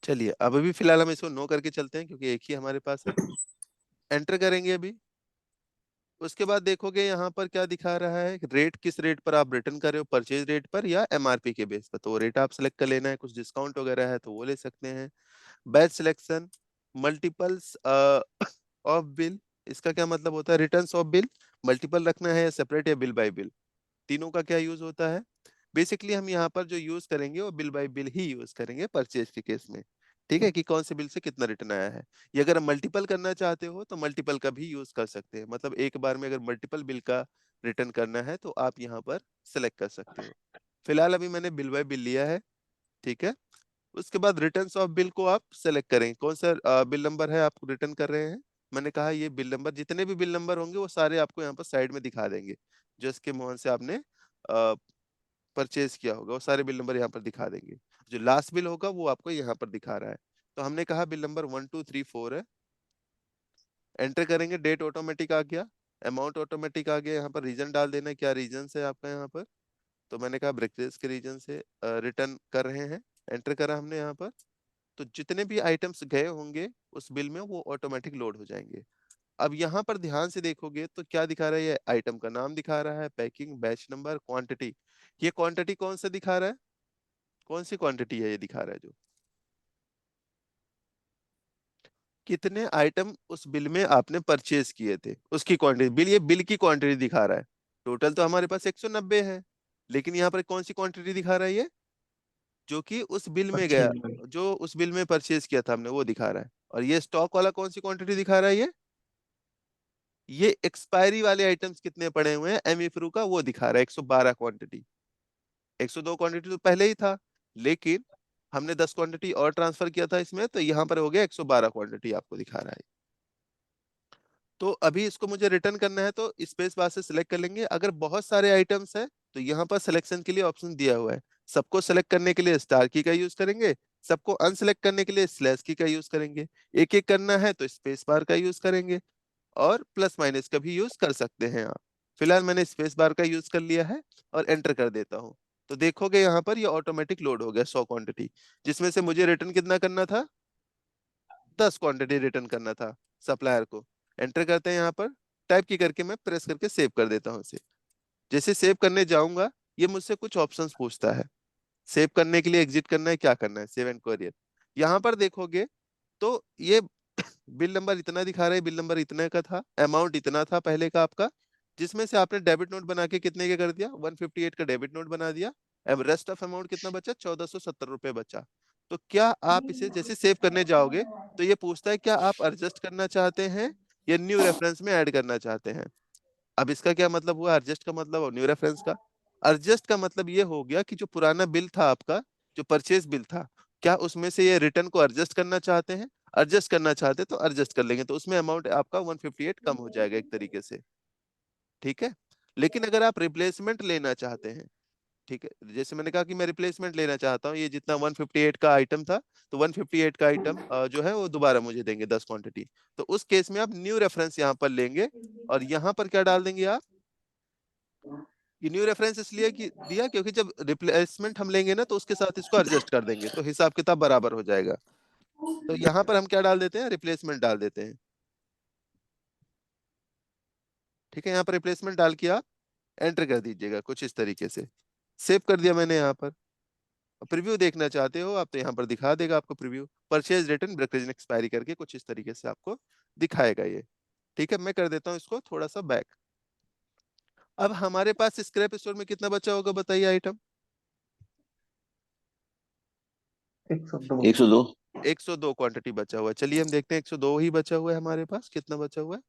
चलिए अब अभी फिलहाल हम इसको नो करके चलते हैं क्योंकि एक ही हमारे पास है। एंटर करेंगे अभी, उसके बाद देखोगे यहाँ पर क्या दिखा रहा है, रेट किस रेट पर आप रिटर्न कर रहे हो, परचेज रेट पर या एमआरपी के बेस पर, तो वो रेट आप सेलेक्ट कर लेना है। कुछ डिस्काउंट वगैरह है तो वो ले सकते हैं। Batch selection, multiples of bill, इसका क्या मतलब होता है, रिटर्न्स ऑफ बिल, मल्टीपल रखना है या सेपरेट या बिल बाय बिल, तीनों का क्या यूज होता है। बेसिकली हम यहाँ पर जो यूज करेंगे वो बिल बाय बिल ही यूज करेंगे परचेज के केस में। ठीक है, कि कौन से बिल से कितना रिटर्न आया है। ये अगर मल्टीपल करना चाहते हो तो मल्टीपल का भी यूज कर सकते हैं, मतलब एक बार में अगर मल्टीपल बिल का रिटर्न करना है तो आप यहाँ पर सेलेक्ट कर सकते हो। फिलहाल अभी मैंने बिल बाय बिल लिया है। ठीक है, उसके बाद रिटर्न्स ऑफ बिल को आप सेलेक्ट करें, कौन सा बिल नंबर है आप रिटर्न कर रहे हैं। मैंने कहा ये बिल नंबर, जितने भी बिल नंबर होंगे वो सारे आपको यहाँ पर साइड में दिखा देंगे, जो इसके मोहन से आपने परचेज किया होगा वो सारे बिल नंबर यहाँ पर दिखा देंगे। जो लास्ट बिल होगा वो आपको यहाँ पर दिखा रहा है। तो हमने कहा बिल नंबर 1234 है, एंटर करेंगे, डेट ऑटोमेटिक आ गया, अमाउंट ऑटोमेटिक आ गया, यहाँ पर रीजन डाल देना है, क्या रीजन है आपका यहाँ पर। तो मैंने कहा ब्रेकफास्ट के रीजन से रिटर्न कर रहे हैं, एंटर करा हमने यहाँ पर। तो जितने भी आइटम्स गए होंगे उस बिल में वो ऑटोमेटिक लोड हो जाएंगे। अब यहाँ पर ध्यान से देखोगे तो क्या दिखा रहा है, ये आइटम का नाम दिखा रहा है, पैकिंग, बैच नंबर, क्वांटिटी। ये क्वांटिटी कौन सा दिखा रहा है, कौन सी क्वांटिटी है ये दिखा रहा है, जो कितने आइटम उस बिल में आपने परचेज किए थे उसकी क्वांटिटी, बिल, ये बिल की क्वांटिटी दिखा रहा है। टोटल तो हमारे पास 190 है, लेकिन यहाँ पर कौन सी क्वांटिटी दिखा रहा है, ये जो कि उस बिल में गया, परचेज में। जो उस बिल में परचेज किया था हमने वो दिखा रहा है। और ये स्टॉक वाला कौन सी क्वांटिटी दिखा रहा है, ये एक्सपायरी वाले आइटम्स कितने पड़े हुए हैं एमी फ्रू का वो दिखा रहा है 112 क्वांटिटी। 102 क्वांटिटी तो पहले ही था, लेकिन हमने 10 क्वांटिटी और ट्रांसफर किया था इसमें, तो यहाँ पर हो गया 112 क्वांटिटी आपको दिखा रहा है। तो अभी इसको मुझे रिटर्न करना है तो स्पेस बार से सिलेक्ट कर लेंगे। अगर बहुत सारे आइटम्स हैं तो यहाँ पर सिलेक्शन के लिए ऑप्शन दिया हुआ है, सबको सिलेक्ट करने के लिए स्टार की का यूज करेंगे, सबको अनसिलेक्ट करने के लिए स्लैश की का यूज करेंगे, एक एक करना है तो स्पेस बार का यूज करेंगे, और प्लस माइनस का भी यूज कर सकते हैं आप। फिलहाल मैंने स्पेस बार का यूज कर लिया है और एंटर कर देता हूँ। तो देखोगे यहाँ पर ये ऑटोमेटिक लोड हो गया 100 क्वांटिटी, जिसमें से मुझे रिटर्न कितना करना था, 10 क्वांटिटी रिटर्न करना था सप्लायर को। एंटर करते हैं यहाँ पर, टाइप की करके मैं प्रेस करके सेव कर देता हूँ इसे। जैसे सेव करने जाऊंगा ये मुझसे कुछ ऑप्शंस पूछता है, सेव करने के लिए एग्जिट करना है, क्या करना है, सेव एंड क्वेरी। यहाँ पर देखोगे तो ये बिल नंबर इतना दिखा रहा है, बिल नंबर इतने का था, अमाउंट इतना था पहले का आपका, जिसमें से आपने डेबिट नोट बना के कितने के कर दिया, 158 का डेबिट नोट बना दिया। अब रेस्ट ऑफ अमाउंट कितना बचा, 1470 रुपए बचा। तो क्या आप इसे जैसे सेव करने जाओगे तो ये पूछता है क्या आप एडजस्ट करना चाहते हैं या न्यू रेफरेंस में ऐड करना चाहते हैं। अब इसका क्या मतलब हुआ, एडजस्ट का मतलब और न्यू रेफरेंस का। एडजस्ट का मतलब ये हो गया कि जो पुराना बिल था आपका, जो परचेज बिल था, क्या उसमें से ये रिटर्न को एडजस्ट करना चाहते हैं, एडजस्ट करना चाहते तो एडजस्ट कर लेंगे, तो उसमें अमाउंट आपका 158 कम हो जाएगा एक तरीके से। ठीक है। लेकिन अगर आप रिप्लेसमेंट लेना चाहते हैं, ठीक है, जैसे मैंने कहा कि मैं रिप्लेसमेंट लेना चाहता हूँ, ये जितना 158 का आइटम था, तो 158 का आइटम जो है वो दोबारा मुझे देंगे 10 क्वांटिटी। तो उस केस में आप न्यू रेफरेंस यहाँ पर लेंगे और यहाँ पर क्या डाल देंगे आप, ये न्यू रेफरेंस इसलिए कि दिया क्योंकि जब रिप्लेसमेंट हम लेंगे ना तो उसके साथ इसको एडजस्ट कर देंगे तो हिसाब किताब बराबर हो जाएगा। तो यहाँ पर हम क्या डाल देते हैं, रिप्लेसमेंट डाल देते हैं। ठीक है, यहाँ पर रिप्लेसमेंट डाल के आप एंटर कर दीजिएगा कुछ इस तरीके से। सेव कर दिया मैंने यहाँ पर। प्रीव्यू देखना चाहते हो आप तो यहाँ पर दिखा देगा आपको preview, purchase return brokerage expiry करके कुछ इस तरीके से आपको दिखाएगा ये। ठीक है, मैं कर देता हूँ इसको थोड़ा सा बैक। अब हमारे पास स्क्रैप स्टोर में कितना बचा होगा बताइए आइटम, 102। 102। 102 क्वांटिटी बचा हुआ है। चलिए हम देखते हैं 102 ही बचा हुआ है हमारे पास, कितना बचा हुआ है।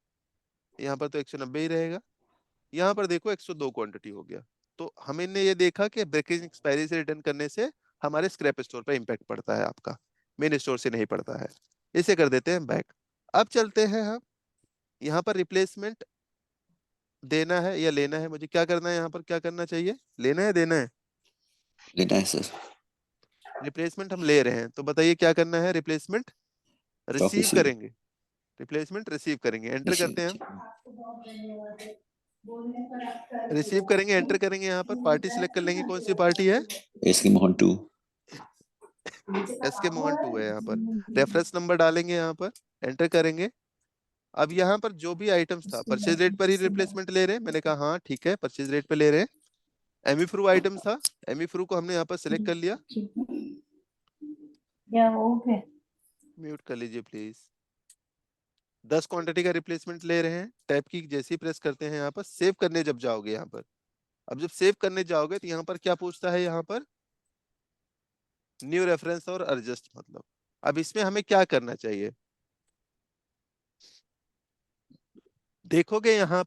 यहाँ पर तो 190 ही रहेगा, यहाँ पर देखो 102 क्वांटिटी हो गया। तो हमने ये देखा कि ब्रेकेज एक्सपायरी से रिटर्न करने से हमारे स्क्रैप स्टोर पर इंपैक्ट पड़ता है, आपका मेन स्टोर से नहीं पड़ता है। इसे कर देते हैं बैक। अब चलते हैं हम यहाँ पर रिप्लेसमेंट देना है या लेना है, मुझे क्या करना है, यहाँ पर क्या करना चाहिए, लेना है देना है, लेना है सर। रिप्लेसमेंट हम ले रहे हैं तो बताइए क्या करना है, रिप्लेसमेंट स्टॉक रिसीव रिसीव। करेंगे, रिप्लेसमेंट रिसीव करेंगे, एंटर रिसीव करते हैं हम। ठीक रिसीव करेंगे, एंटर करेंगे, यहाँ पर पार्टी सिलेक्ट कर लेंगे, कौन सी पार्टी है, है। इसकी मोहन 2। एस के मोहन 2 है। यहाँ पर रेफरेंस नंबर डालेंगे, यहाँ पर एंटर करेंगे। अब यहाँ पर जो भी आइटम्स था परचेज रेट पर ही रिप्लेसमेंट ले रहे हैं, मैंने कहा हाँ ठीक है परचेज रेट पे ले रहे हैं। एमी फ्रू आइटम था, एमी फ्रू को हमने यहाँ पर सिलेक्ट कर लिया, क्या हो गया? म्यूट कर लीजिए प्लीज। 10 क्वांटिटी का रिप्लेसमेंट ले रहे हैं, टैब की जैसे ही प्रेस करते हैं यहाँ पर सेव करने जब जाओगे यहाँ पर, अब जब सेव करने जाओगे तो यहाँ पर क्या पूछता है, यहाँ पर न्यू रेफरेंस और एडजस्ट मतलब। अब इसमें हमें क्या करना चाहिए, देखोगे यहाँ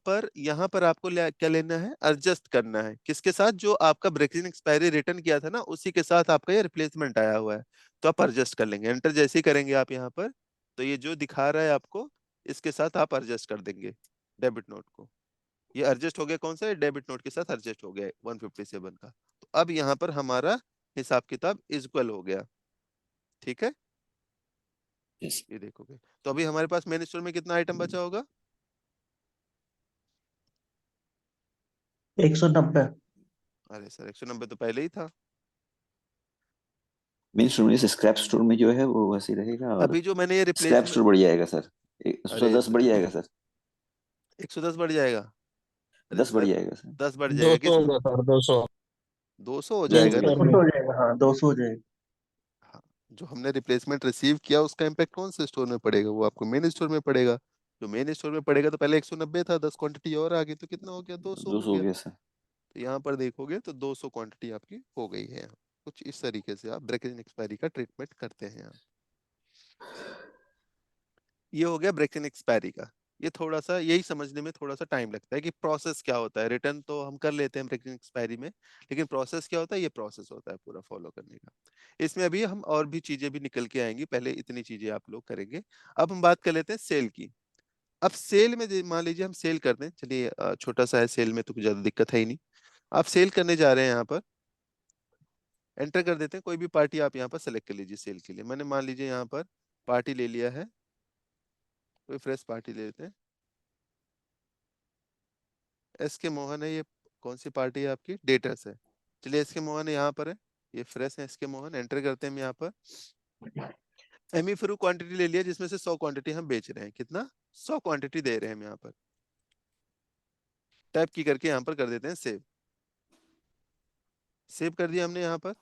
पर आपको क्या लेना है, एडजस्ट करना है किसके साथ, जो आपका ब्रेकिंग एक्सपायरी रिटर्न किया था ना उसी के साथ आपका ये रिप्लेसमेंट आया हुआ है, तो आप एडजस्ट कर लेंगे। एंटर जैसे ही करेंगे आप यहाँ पर तो ये जो दिखा रहा है आपको इसके साथ आप एडजस्ट कर देंगे डेबिट नोट को। ये एडजस्ट हो गया, कौन सा, डेबिट नोट के साथ एडजस्ट हो गया 157 का। तो अब यहाँ पर हमारा हिसाब किताब इक्वल हो गया। ठीक है, यस। ये देखोगे तो अभी हमारे पास मेन स्टोर में कितना आइटम बचा होगा, 190। अरे सर 190 तो पहले ही था। मेन स्टोर में, स्क्रैप स्टोर में जो है वो वैसे ही रहेगा, और अभी जो मैंने ये स्क्रैप रिप्लेसमेंट, स्टोर बढ़ जाएगा सर। अरे 110 बढ़ जाएगा सर। 110 बढ़ जाएगा, अरे 10 बढ़ सर जाएगा सर। 10 बढ़ दो जाएगा सौ किस, होगा सर, 200। 200 हो मेन जाएगा ना। स्टोर 200 में। हो जाएगा, हाँ 200 हो जाएगा। जो हमने रिप्लेसमेंट रिसीव किया उसका इम्पैक्ट कौन से स्टोर में पड़ेगा, वो आपको मेन स्टोर में पड़ेगा। जो मेन स्टोर में पड़ेगा तो पहले 190 था, 10 क्वांटिटी और आ गई तो कितना हो गया, 200 हो 200 हो गया। गया सर। तो यहाँ पर देखोगे तो 200 क्वांटिटी आपकी हो गई है। कुछ इस तरीके से आप ब्रेकेज एक्सपायरी का ट्रीटमेंट करते हैं यहाँ। ये हो गया ब्रेक इन एक्सपायरी का। ये थोड़ा सा यही समझने में थोड़ा सा टाइम लगता है कि प्रोसेस क्या होता है, रिटर्न तो हम कर लेते हैं ब्रेक इन एक्सपायरी में, लेकिन प्रोसेस क्या होता है, ये प्रोसेस होता है पूरा फॉलो करने का। इसमें अभी हम और भी चीजें भी निकल के आएंगी, पहले इतनी चीजें आप लोग करेंगे। अब हम बात कर लेते हैं सेल की। अब सेल में मान लीजिए हम सेल करते हैं, चलिए छोटा सा है, सेल में तो कुछ ज्यादा दिक्कत है ही नहीं। आप सेल करने जा रहे हैं, यहाँ पर एंटर कर देते हैं, कोई भी पार्टी आप यहाँ पर सेलेक्ट कर लीजिए सेल के लिए। मैंने मान लीजिए यहाँ पर पार्टी ले लिया है, कोई फ्रेश पार्टी ले लेते हैं, एस के मोहन है ये, कौन सी पार्टी है आपकी, डेटर्स है। चलिए एस के मोहन यहाँ पर है, ये फ्रेश है एस के मोहन, एंटर करते हैं हम यहाँ पर। एमी फ्रू क्वांटिटी ले लिया जिसमें से 100 क्वांटिटी हम बेच रहे हैं, कितना, 100 क्वांटिटी दे रहे हैं हम यहाँ पर। टाइप की करके यहाँ पर कर देते हैं सेव, सेव कर दिया हमने यहाँ पर।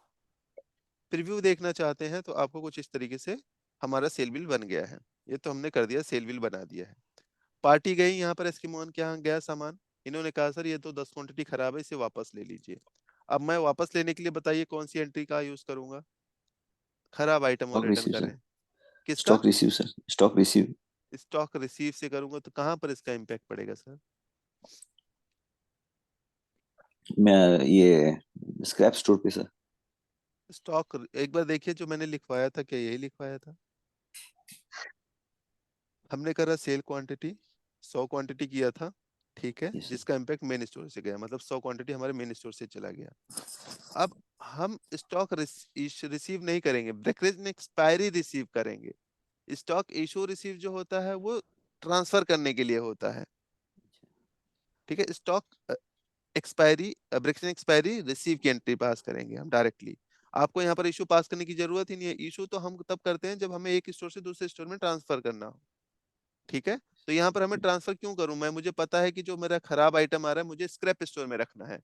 प्रीव्यू देखना चाहते हैं तो आपको कुछ इस तरीके से हमारा सेल बिल बन गया है। ये तो हमने कर दिया, सेल बिल बना दिया है। पार्टी गई यहाँ पर, एस्किमोन के यहाँ गया सामान, इन्होंने कहा सर ये तो 10 क्वांटिटी खराब है, इसे वापस ले लीजिए। अब मैं वापस लेने के लिए बताइए कौन सी एंट्री का यूज करूंगा? खराब आइटम वो स्टॉक रिटर्न रिसीव कर सर। रहे हैं। किसका? Stock receive sir, stock receive. Stock receive से करूंगा तो कहाँ पर इसका इम्पैक्ट पड़ेगा सर? मैं ये स्क्रैप स्टोर पे सर। स्टॉक एक बार देखिए, जो मैंने लिखवाया था क्या यही लिखवाया था? हमने करा सेल क्वांटिटी, 100 क्वांटिटी किया था, ठीक है, यस सर। जिसका इम्पैक्ट मेन स्टोर से गया, मतलब 100 क्वांटिटी हमारे मेन स्टोर से चला गया। अब हम स्टॉक रिसीव नहीं करेंगे, ब्रेकरेज एक्सपायरी रिसीव करेंगे। स्टॉक इशू रिसीव जो होता है वो ट्रांसफर करने के लिए होता है, ठीक है। Stock expiry, brokerage expiry receive की एंट्री पास करेंगे हम डायरेक्टली। आपको यहाँ पर इशू पास करने की जरूरत ही नहीं है। इशू तो हम तब करते हैं जब हमें एक स्टोर से दूसरे स्टोर में ट्रांसफर करना हो, ठीक है। तो यहाँ पर हमें ट्रांसफर क्यों करूं मैं? मुझे पता है कि जो मेरा खराब आइटम आ रहा है मुझे स्क्रैप स्टोर में रखना है,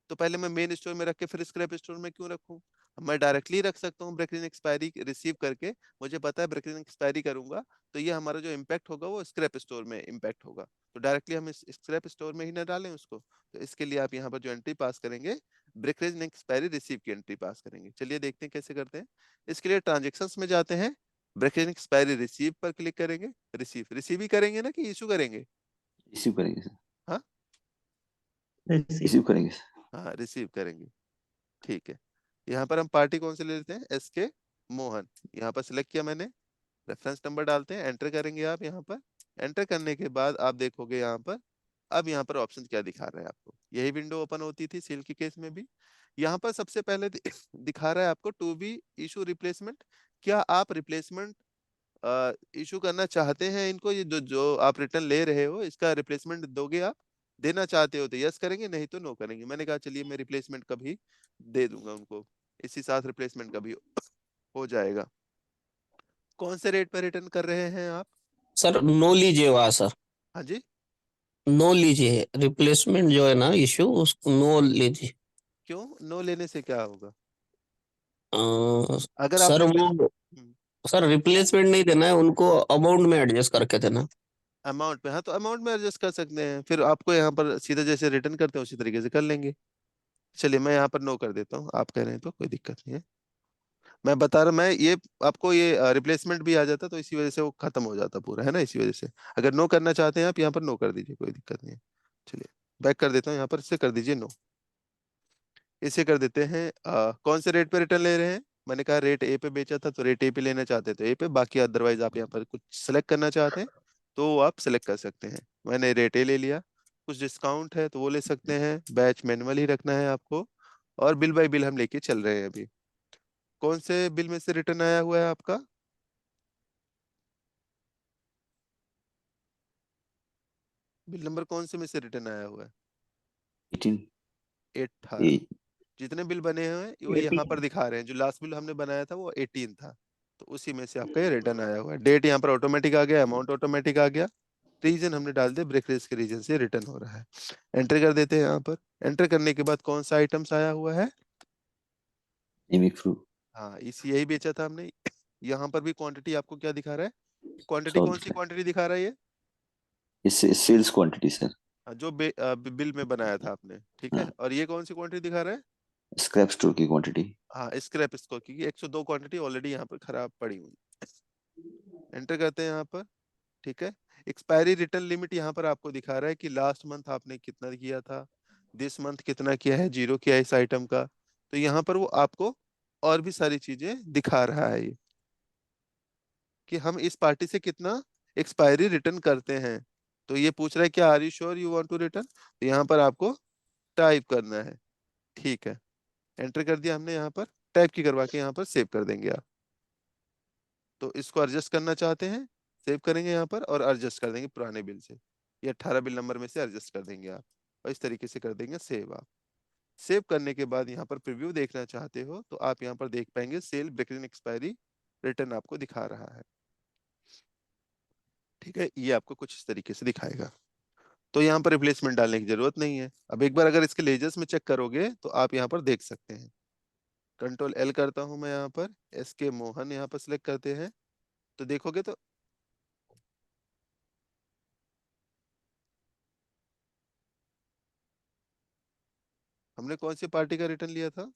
तो पहले मैं मेन स्टोर में रख के फिर स्क्रैप स्टोर में क्यों रखूं? मैं डायरेक्टली रख सकता हूँ ब्रेक एक्सपायरी रिसीव करके। मुझे पता है ब्रेक एक्सपायरी करूंगा तो ये हमारा जो इम्पैक्ट होगा वो स्क्रैप स्टोर में इम्पैक्ट होगा, तो डायरेक्टली हम स्क्रैप स्टोर में ही ना डालें उसको। तो इसके लिए आप यहाँ पर जो एंट्री पास करेंगे, ब्रेकरेज एक्सपायरी रिसीव की एंट्री पास करेंगे। चलिए देखते हैं कैसे करते हैं। इसके लिए ट्रांजेक्शन्स में जाते हैं, ब्रेकरेज एक्सपायरी रिसीव पर क्लिक करेंगे। रिसीव रिसीव ही करेंगे ना कि इशू करेंगे? रिसीव करेंगे सर। हाँ, रिसीव। रिसीव करेंगे सर। हाँ रिसीव करेंगे, ठीक है। यहाँ पर हम पार्टी कौन से ले लेते हैं? एस के मोहन। यहाँ पर सिलेक्ट किया मैंने, रेफरेंस नंबर डालते हैं, एंटर करेंगे आप यहाँ पर। एंटर करने के बाद आप देखोगे यहाँ पर, अब यहाँ पर ऑप्शन क्या दिखा रहा है आपको? यही विंडो ओपन होती थी सेल के केस में भी। यहाँ पर सबसे पहले दिखा रहा है आपको टू बी इशू रिप्लेसमेंट। क्या आप रिप्लेसमेंट इशू करना चाहते हैं इनको? ये जो जो आप रिटर्न ले रहे हो इसका रिप्लेसमेंट दोगे आप? देना चाहते हो तो यस करेंगे, नहीं तो नो करेंगे। मैंने कहा चलिए मैं रिप्लेसमेंट का भी दे दूंगा उनको, इसी साथ रिप्लेसमेंट का भी हो जाएगा। कौन से रेट पर रिटर्न कर रहे हैं आप? सर नो लीजिए वहाँ सर, हाँ जी। नो लीजिए रिप्लेसमेंट जो है ना इशू, उसको नो लीजिए। क्यों नो लेने से क्या होगा? अ, अगर आप सर रिप्लेस वो, सर रिप्लेसमेंट नहीं देना है उनको, अमाउंट में एडजस्ट करके देना। अमाउंट पे, हाँ तो अमाउंट में एडजस्ट कर सकते हैं, फिर आपको यहाँ पर सीधा जैसे रिटर्न करते हैं उसी तरीके से कर लेंगे। चलिए मैं यहाँ पर नो कर देता हूँ, आप कह रहे हैं तो कोई दिक्कत नहीं है। मैं बता रहा, मैं ये आपको ये रिप्लेसमेंट भी आ जाता तो इसी वजह से वो खत्म हो जाता पूरा, है ना, इसी वजह से। अगर नो करना चाहते हैं आप यहाँ पर नो कर दीजिए, कोई दिक्कत नहीं है। चलिए बैक कर देता हूँ, यहाँ पर इसे कर दीजिए नो। इसे कर देते हैं कौन से रेट पे रिटर्न ले रहे हैं? मैंने कहा रेट ए पे बेचा था तो रेट ए पे लेना चाहते तो ए पे, बाकी अदरवाइज आप यहाँ पर कुछ सेलेक्ट करना चाहते हैं तो वो आप सेलेक्ट कर सकते हैं। मैंने रेट ए ले लिया, कुछ डिस्काउंट है तो वो ले सकते हैं, बैच मैनुअल ही रखना है आपको, और बिल बाय बिल हम लेके चल रहे हैं अभी। कौन से बिल में से रिटर्न आया हुआ है आपका? बिल नंबर कौन से में से रिटर्न आया हुआ है? 18। 18। जितने बिल बने हुए हैं वो यहाँ पर 18। दिखा रहे हैं, जो लास्ट बिल हमने बनाया था वो 18 था, तो उसी में से आपका ये रिटर्न आया हुआ है। डेट यहाँ पर ऑटोमेटिक आ गया, अमाउंट ऑटोमेटिक आ गया, रीजन हमने डाल दिया ब्रेकरेज के रीजन से रिटर्न हो रहा है। एंटर कर देते हैं यहाँ पर। एंटर करने के बाद कौन सा आइटम्स आया हुआ है? एमिक फ्रू। हाँ इसी यही बेचा था हमने। यहाँ पर भी क्वांटिटी आपको क्या दिखा रहा है? क्वांटिटी 100 कौन दिख सी रहा क्वांटिटी दिखा रहा है ये? है। इससे सेल्स क्वांटिटी सर। हाँ, जो बिल में बनाया था आपने, ठीक है। हाँ, और ये कौन सी क्वांटिटी दिखा रहा है? स्क्रैप स्टोर की क्वांटिटी। हाँ स्क्रैप स्कोर की 102 क्वांटिटी ऑलरेडी यहाँ पर खराब पड़ी हुई। एंटर करते हैं यहाँ पर, ठीक है। एक्सपायरी रिटर्न लिमिट यहाँ पर आपको दिखा रहा है कि लास्ट मंथ आपने कितना किया था, दिस मंथ कितना किया है, जीरो किया है इस आइटम का। तो यहाँ पर वो आपको और भी सारी चीजें दिखा रहा है ये, कि हम इस पार्टी से कितना एक्सपायरी रिटर्न करते हैं। तो ये पूछ रहा है क्या are you sure you want to return, तो यहाँ पर आपको टाइप करना है, ठीक है। एंटर कर दिया हमने यहाँ पर, टाइप की करवा के यहाँ पर सेव कर देंगे आप। तो इसको एडजस्ट करना चाहते हैं, सेव करेंगे यहाँ पर और एडजस्ट कर देंगे पुराने बिल से, ये 18 बिल नंबर में से एडजस्ट कर देंगे आप, और इस तरीके से कर देंगे सेव आप। सेव करने के बाद यहाँ पर प्रीव्यू देखना चाहते हो तो आप यहाँ पर देख पाएंगे सेल ब्रेकिंग एक्सपायरी रिटर्न आपको दिखा रहा है, ठीक है। ये आपको कुछ इस तरीके से दिखाएगा। तो यहाँ पर रिप्लेसमेंट डालने की जरूरत नहीं है। अब एक बार अगर इसके लेजर्स में चेक करोगे तो आप यहाँ पर देख सकते हैं कंट्रोल एल करता हूं मैं यहाँ पर, एस के मोहन यहाँ पर सिलेक्ट करते हैं, तो देखोगे तो हमने कौन सी पार्टी का रिटर्न लिया था?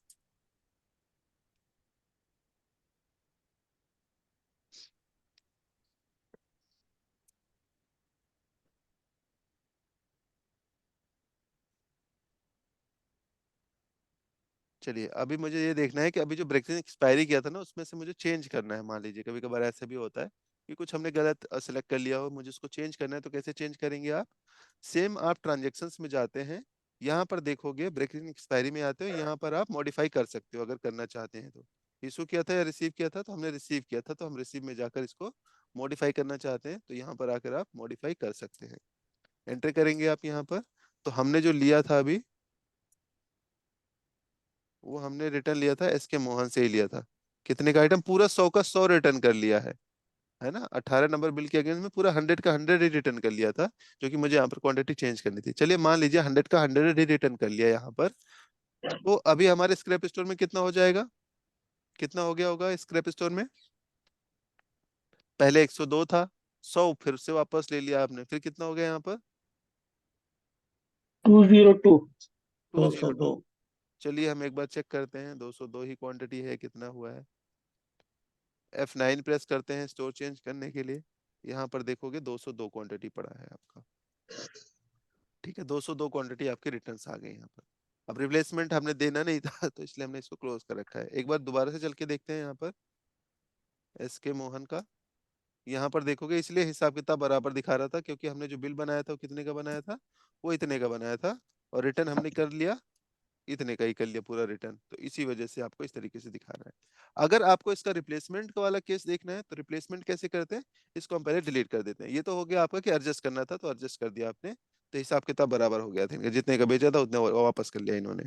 चलिए अभी मुझे ये देखना है कि अभी जो ब्रेक्सिन एक्सपायरी किया था ना, उसमें से मुझे चेंज करना है। मान लीजिए कभी कभार ऐसा भी होता है कि कुछ हमने गलत सेलेक्ट कर लिया हो, मुझे उसको चेंज करना है, तो कैसे चेंज करेंगे आप? सेम आप ट्रांजेक्शन्स में जाते हैं, यहाँ पर देखोगे ब्रेक्सिन एक्सपायरी में आते हो, यहाँ पर आप मॉडिफाई कर सकते हो अगर करना चाहते हैं तो। इशू किया था या रिसीव किया था? तो हमने रिसीव किया था, तो हम रिसीव में जाकर इसको मॉडिफाई करना चाहते हैं, तो यहाँ पर आकर आप मॉडिफाई कर सकते हैं। एंटर करेंगे आप यहाँ पर, तो हमने जो लिया था अभी, वो हमने रिटर्न लिया था एस के मोहन से ही लिया था। कितने का आइटम? पूरा 100 का 100 रिटर्न कर लिया है ना। 18 नंबर बिल के अगेंस्ट में पूरा 100 का 100 ही रिटर्न कर लिया था, जो कि मुझे यहाँ पर क्वांटिटी चेंज करनी थी। चलिए मान लीजिए 100 का 100 ही रिटर्न कर लिया यहाँ पर, तो अभी हमारे स्क्रैप स्टोर में कितना हो जाएगा? कितना हो गया होगा स्क्रैप स्टोर में? पहले 102 था, 100 फिर से वापस ले लिया आपने, फिर कितना हो गया यहाँ पर? 202। 202। चलिए हम एक बार चेक करते हैं, 202 ही क्वांटिटी है, कितना हुआ है। F9 प्रेस करते हैं स्टोर चेंज करने के लिए, यहाँ पर देखोगे 202 क्वांटिटी पड़ा है आपका। ठीक है, 202 क्वांटिटी आपकी रिटर्न्स आ गई यहाँ पर। अब रिप्लेसमेंट हमने देना नहीं था तो इसलिए हमने इसको क्लोज कर रखा है। एक बार दोबारा से चल के देखते हैं यहाँ पर एस के मोहन का। यहाँ पर देखोगे, इसलिए हिसाब किताब बराबर दिखा रहा था क्योंकि हमने जो बिल बनाया था वो कितने का बनाया था? वो इतने का बनाया था, और रिटर्न हमने कर लिया इतने का ही कर लिया पूरा रिटर्न, तो इसी वजह से आपको इस तरीके से दिखा रहा है। अगर आपको इसका रिप्लेसमेंट का वाला केस देखना है तो रिप्लेसमेंट कैसे करते हैं? इसको हम पहले डिलीट कर देते हैं। ये तो हो गया आपका कि एडजस्ट करना था तो एडजस्ट कर दिया आपने, तो हिसाब किताब बराबर हो गया था इनका, जितने का बेचा था उतने वापस कर लिया इन्होंने।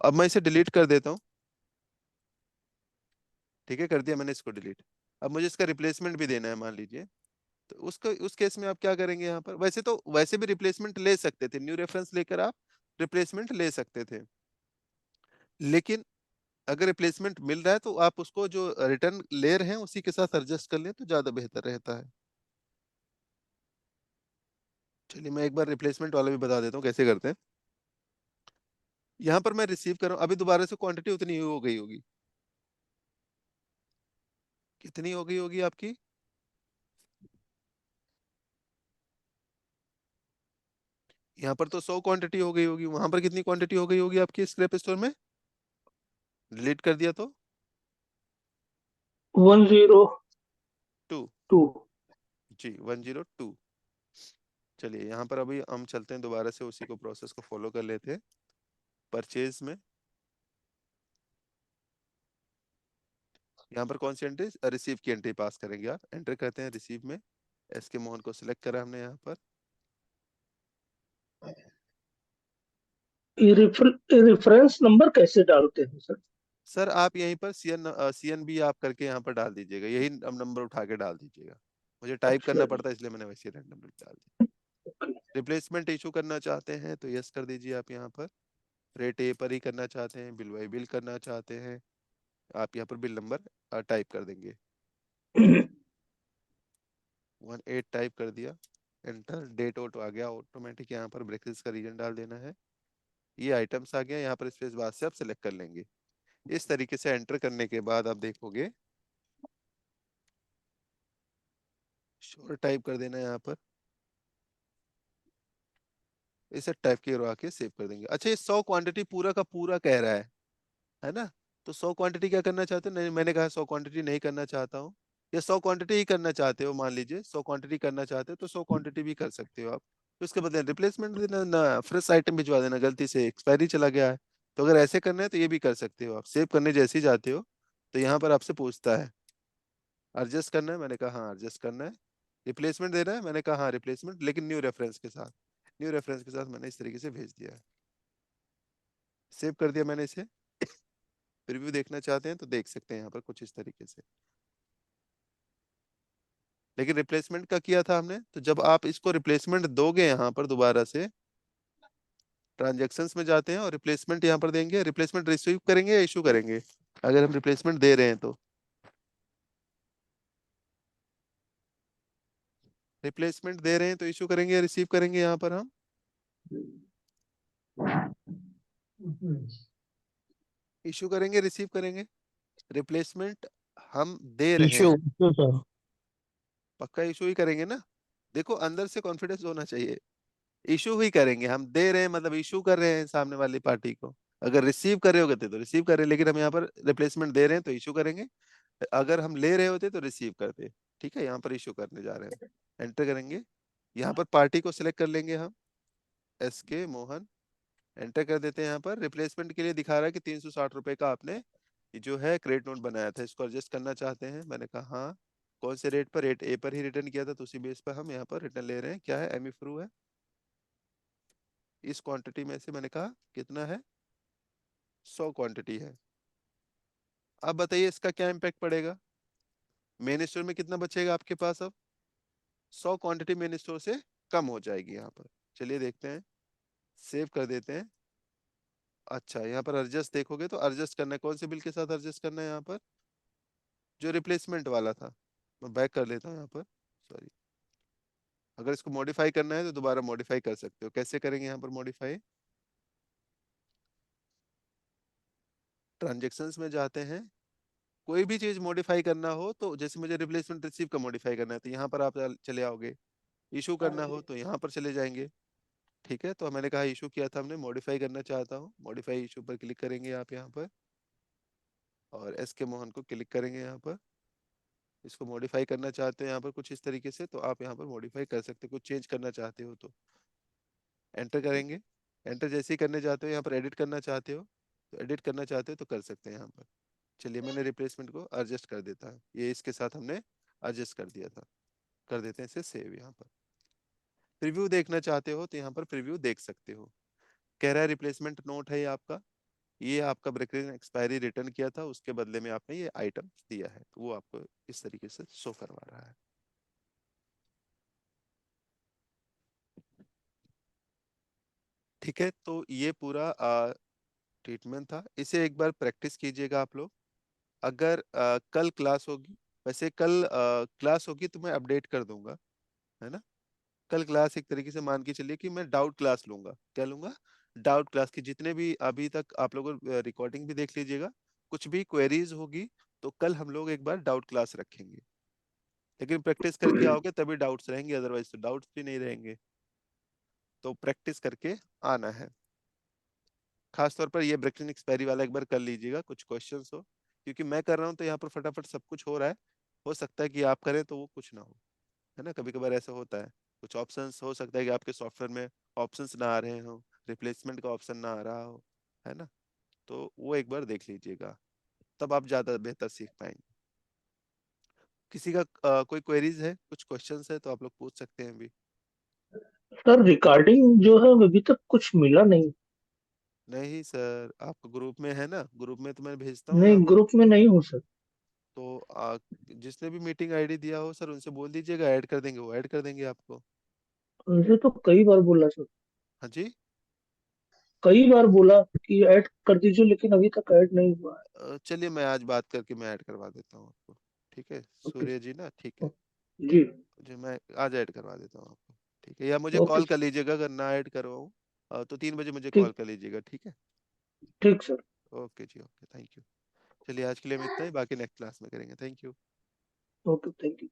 अब मैं इसे डिलीट कर देता हूँ। ठीक है, कर दिया मैंने इसको डिलीट। अब मुझे इसका रिप्लेसमेंट भी देना है मान लीजिए, तो उसका उस केस में आप क्या करेंगे? यहाँ पर वैसे तो वैसे भी रिप्लेसमेंट ले सकते थे, न्यू रेफरेंस लेकर आप रिप्लेसमेंट ले सकते थे, लेकिन अगर रिप्लेसमेंट मिल रहा है तो आप उसको जो रिटर्न ले रहे हैं उसी के साथ एडजस्ट कर लें तो ज्यादा बेहतर रहता है। चलिए मैं एक बार रिप्लेसमेंट वाला भी बता देता हूँ कैसे करते हैं। यहाँ पर मैं रिसीव कर रहा हूँ, अभी दोबारा से क्वांटिटी उतनी ही हो गई होगी। कितनी हो गई होगी आपकी? यहाँ पर तो 100 क्वांटिटी हो गई होगी, वहां पर कितनी क्वांटिटी हो गई होगी आपकी स्क्रैप स्टोर में? डिलीट कर दिया तो 102। 2। जी 102। चलिए यहाँ पर अभी हम चलते हैं दोबारा से, उसी को प्रोसेस को फॉलो कर लेते हैं। परचेज में यहाँ पर कौन सी एंट्री? रिसीव की एंट्री पास करेंगे आप। एंटर करते हैं रिसीव में, एस के मोहन को सिलेक्ट करा हमने यहाँ पर। ये रेफरेंस नंबर कैसे डालते हैं सर? सर आप यहीं पर सीएन बी आप करके यहाँ पर डाल दीजिएगा, यही नंबर उठा के डाल दीजिएगा। मुझे टाइप अच्छा करना जी। पड़ता है इसलिए मैंने वैसे रैंडमली डाल दिया। रिप्लेसमेंट इशू करना चाहते हैं तो यस कर दीजिए आप यहाँ पर। रेट ए पर ही करना चाहते हैं, बिल बाई बिल करना चाहते हैं, आप यहाँ पर बिल नंबर टाइप कर देंगे। 18 टाइप कर दिया, एंटर। डेट ओट आ गया ऑटोमेटिक, यहाँ पर ब्रेक्सिस का रीजन डाल देना है। ये आइटम्स आ गया, यहाँ पर स्पेस बाद से आप सेलेक्ट कर लेंगे। इस तरीके से एंटर करने के बाद आप देखोगे, श्योर टाइप कर देना है यहाँ पर, इसे टाइप करवा के सेव कर देंगे। अच्छा ये 100 क्वांटिटी पूरा का पूरा कह रहा है ना? तो 100 क्वांटिटी क्या करना चाहते हो? नहीं मैंने कहा 100 क्वांटिटी नहीं करना चाहता हूँ, या 100 क्वांटिटी ही करना चाहते हो, मान लीजिए 100 क्वांटिटी करना चाहते हो तो 100 क्वांटिटी भी कर सकते हो आप। तो उसके बदले रिप्लेसमेंट देना ना, फ्रेश आइटम भिजवा देना, गलती से एक्सपायरी चला गया है। तो अगर ऐसे करना है तो ये भी कर सकते हो आप। सेव करने जैसे ही जाते हो तो यहाँ पर आपसे पूछता है एडजस्ट करना है, मैंने कहा हाँ एडजस्ट करना है। रिप्लेसमेंट देना है, मैंने कहा हाँ रिप्लेसमेंट, लेकिन न्यू रेफरेंस के साथ। न्यू रेफरेंस के साथ मैंने इस तरीके से भेज दिया है। सेव कर दिया मैंने इसे। प्रीव्यू देखना चाहते हैं तो देख सकते हैं यहाँ पर कुछ इस तरीके से। लेकिन रिप्लेसमेंट का किया था हमने, तो जब आप इसको रिप्लेसमेंट दोगे यहाँ पर दोबारा से ट्रांजैक्शंस में जाते हैं और रिप्लेसमेंट यहाँ पर देंगे। रिप्लेसमेंट रिसीव करेंगे या इशू करेंगे? अगर हम रिप्लेसमेंट दे रहे हैं तो रिप्लेसमेंट दे रहे हैं तो इशू करेंगे या रिसीव करेंगे यहाँ पर हम? इशू करेंगे, रिसीव करेंगे? रिप्लेसमेंट हम दे रहे इशू हैं, इशू सर। पक्का इशू ही करेंगे ना? देखो अंदर से कॉन्फिडेंस होना चाहिए, इशू ही करेंगे। हम दे रहे हैं मतलब इशू कर रहे हैं सामने वाली पार्टी को। अगर रिसीव कर रहे होते तो रिसीव कर रहे हैं, लेकिन हम यहाँ पर रिप्लेसमेंट दे रहे हैं तो इशू करेंगे। अगर हम ले रहे होते तो रिसीव करते। ठीक है, यहाँ पर इशू करने जा रहे हैं, एंटर करेंगे। यहाँ पर पार्टी को सिलेक्ट कर लेंगे हम, SK मोहन, एंटर कर देते हैं। यहाँ पर रिप्लेसमेंट के लिए दिखा रहा है कि 360 रुपए का आपने ये जो है क्रेडिट नोट बनाया था, इसको एडजस्ट करना चाहते हैं। मैंने कहा हाँ। कौन से रेट पर? रेट A पर ही रिटर्न किया था, तो उसी बेस पर हम यहाँ पर रिटर्न ले रहे हैं। क्या है? एमीफ्रू है। इस क्वांटिटी में से मैंने कहा कितना है, 100 क्वांटिटी है। अब बताइए इसका क्या इम्पैक्ट पड़ेगा? मेन स्टोर में कितना बचेगा आपके पास? अब 100 क्वांटिटी मेन स्टोर से कम हो जाएगी यहाँ पर। चलिए देखते हैं, सेव कर देते हैं। अच्छा, यहाँ पर एडजस्ट देखोगे तो एडजस्ट करना है, कौन से बिल के साथ एडजस्ट करना है? यहाँ पर जो रिप्लेसमेंट वाला था। मैं बैक कर लेता हूँ यहाँ पर, सॉरी। अगर इसको मॉडिफाई करना है तो दोबारा मॉडिफाई कर सकते हो। कैसे करेंगे यहाँ पर मॉडिफाई? ट्रांजेक्शन्स में जाते हैं। कोई भी चीज मॉडिफाई करना हो तो जैसे मुझे रिप्लेसमेंट रिसीव का मॉडिफाई करना है तो यहाँ पर आप चले आओगे। इशू करना हो तो यहाँ पर चले जाएंगे। ठीक है, तो मैंने कहा इशू किया था हमने, मॉडिफाई करना चाहता हूँ, मॉडिफाई इशू पर क्लिक करेंगे आप यहाँ पर, और SK मोहन को क्लिक करेंगे यहाँ पर। इसको मॉडिफाई करना चाहते हैं यहाँ पर कुछ इस तरीके से, तो आप यहाँ पर मॉडिफाई कर सकते हो। कुछ चेंज करना चाहते हो तो एंटर करेंगे। एंटर जैसे ही करने जाते हो, यहाँ पर एडिट करना चाहते हो तो एडिट करना चाहते हो तो कर सकते हैं यहाँ पर। चलिए मैंने रिप्लेसमेंट को एडजस्ट कर देता है, ये इसके साथ हमने एडजस्ट कर दिया था। कर देते हैं इसे सेव। यहाँ पर प्रीव्यू देखना चाहते हो तो यहाँ पर प्रीव्यू देख सकते हो। कह रहा है रिप्लेसमेंट नोट है ये आपका, ये आपका ब्रेकिंग एक्सपायरी रिटर्न किया था, उसके बदले में आपने ये आइटम दिया है, तो वो आपको इस तरीके से शो करवा रहा है। ठीक है, तो ये पूरा ट्रीटमेंट था। इसे एक बार प्रैक्टिस कीजिएगा आप लोग। अगर कल क्लास होगी, वैसे कल क्लास होगी तो मैं अपडेट कर दूंगा, है ना? कल क्लास एक तरीके से मान के चलिए कि मैं डाउट क्लास लूंगा। क्या लूंगा? डाउट क्लास की। जितने भी अभी तक आप लोगों रिकॉर्डिंग भी देख लीजिएगा, कुछ भी क्वेरीज होगी तो कल हम लोग एक बार डाउट क्लास रखेंगे। लेकिन प्रैक्टिस करके आओगे तभी डाउट्स रहेंगे, अदरवाइज तो डाउट्स भी नहीं रहेंगे। तो प्रैक्टिस करके आना है। खास तौर पर ये ब्रेकिंग एक्सपायरी वाला एक बार कर लीजिएगा, कुछ क्वेश्चंस हो, क्योंकि मैं कर रहा हूँ तो यहाँ पर फटाफट सब कुछ हो रहा है। हो सकता है कि आप करें तो वो कुछ ना हो, है ना? कभी कभार ऐसा होता है, कुछ ऑप्शंस हो सकता है कि आपके सॉफ्टवेयर में ऑप्शंस ना आ रहे हो, रिप्लेसमेंट का ऑप्शन ना आ रहा हो, है ना? तो वो एक बार देख लीजिएगा, तब आप ज्यादा बेहतर सीख पाएंगे। किसी का कोई क्वेरीज है, कुछ क्वेश्चंस है तो आप लोग पूछ सकते हैं अभी। सर रिकॉर्डिंग जो है अभी तक कुछ मिला नहीं। नहीं सर, आपको ग्रुप में है ना, ग्रुप में तो मैं भेजता हूँ नहीं, यहाँ पर। ग्रुप में नहीं हूँ सर। तो जिसने भी मीटिंग ID दिया हो सर, उनसे बोल दीजिएगा ऐड कर देंगे, वो ऐड कर देंगे आपको। उनसे तो कई बार बोला सर, हाँ जी। कई बार बोला कि ऐड कर दीजिए, लेकिन अभी तक ऐड नहीं हुआ है। चलिए मैं आज बात करके मैं ऐड करवा देता हूँ आपको। ठीक है ओके सूर्य जी ना, ठीक है। सर। जी। जी मैं आज ऐड करवा देता हूँ आपको। ठीक है, या मुझे ओके कॉल सर। कर लीजिएगा अगर ना ऐड करवाऊँ, तो 3 बजे मुझे कॉल ठीक। कर लीजिएगा, ठीक है? ठीक sir. Okay ji, okay, thank you. चलिए आज के लिए हम इतना ही, बाकी नेक्स्ट क्लास में करेंगे। Thank you. Okay, thank you.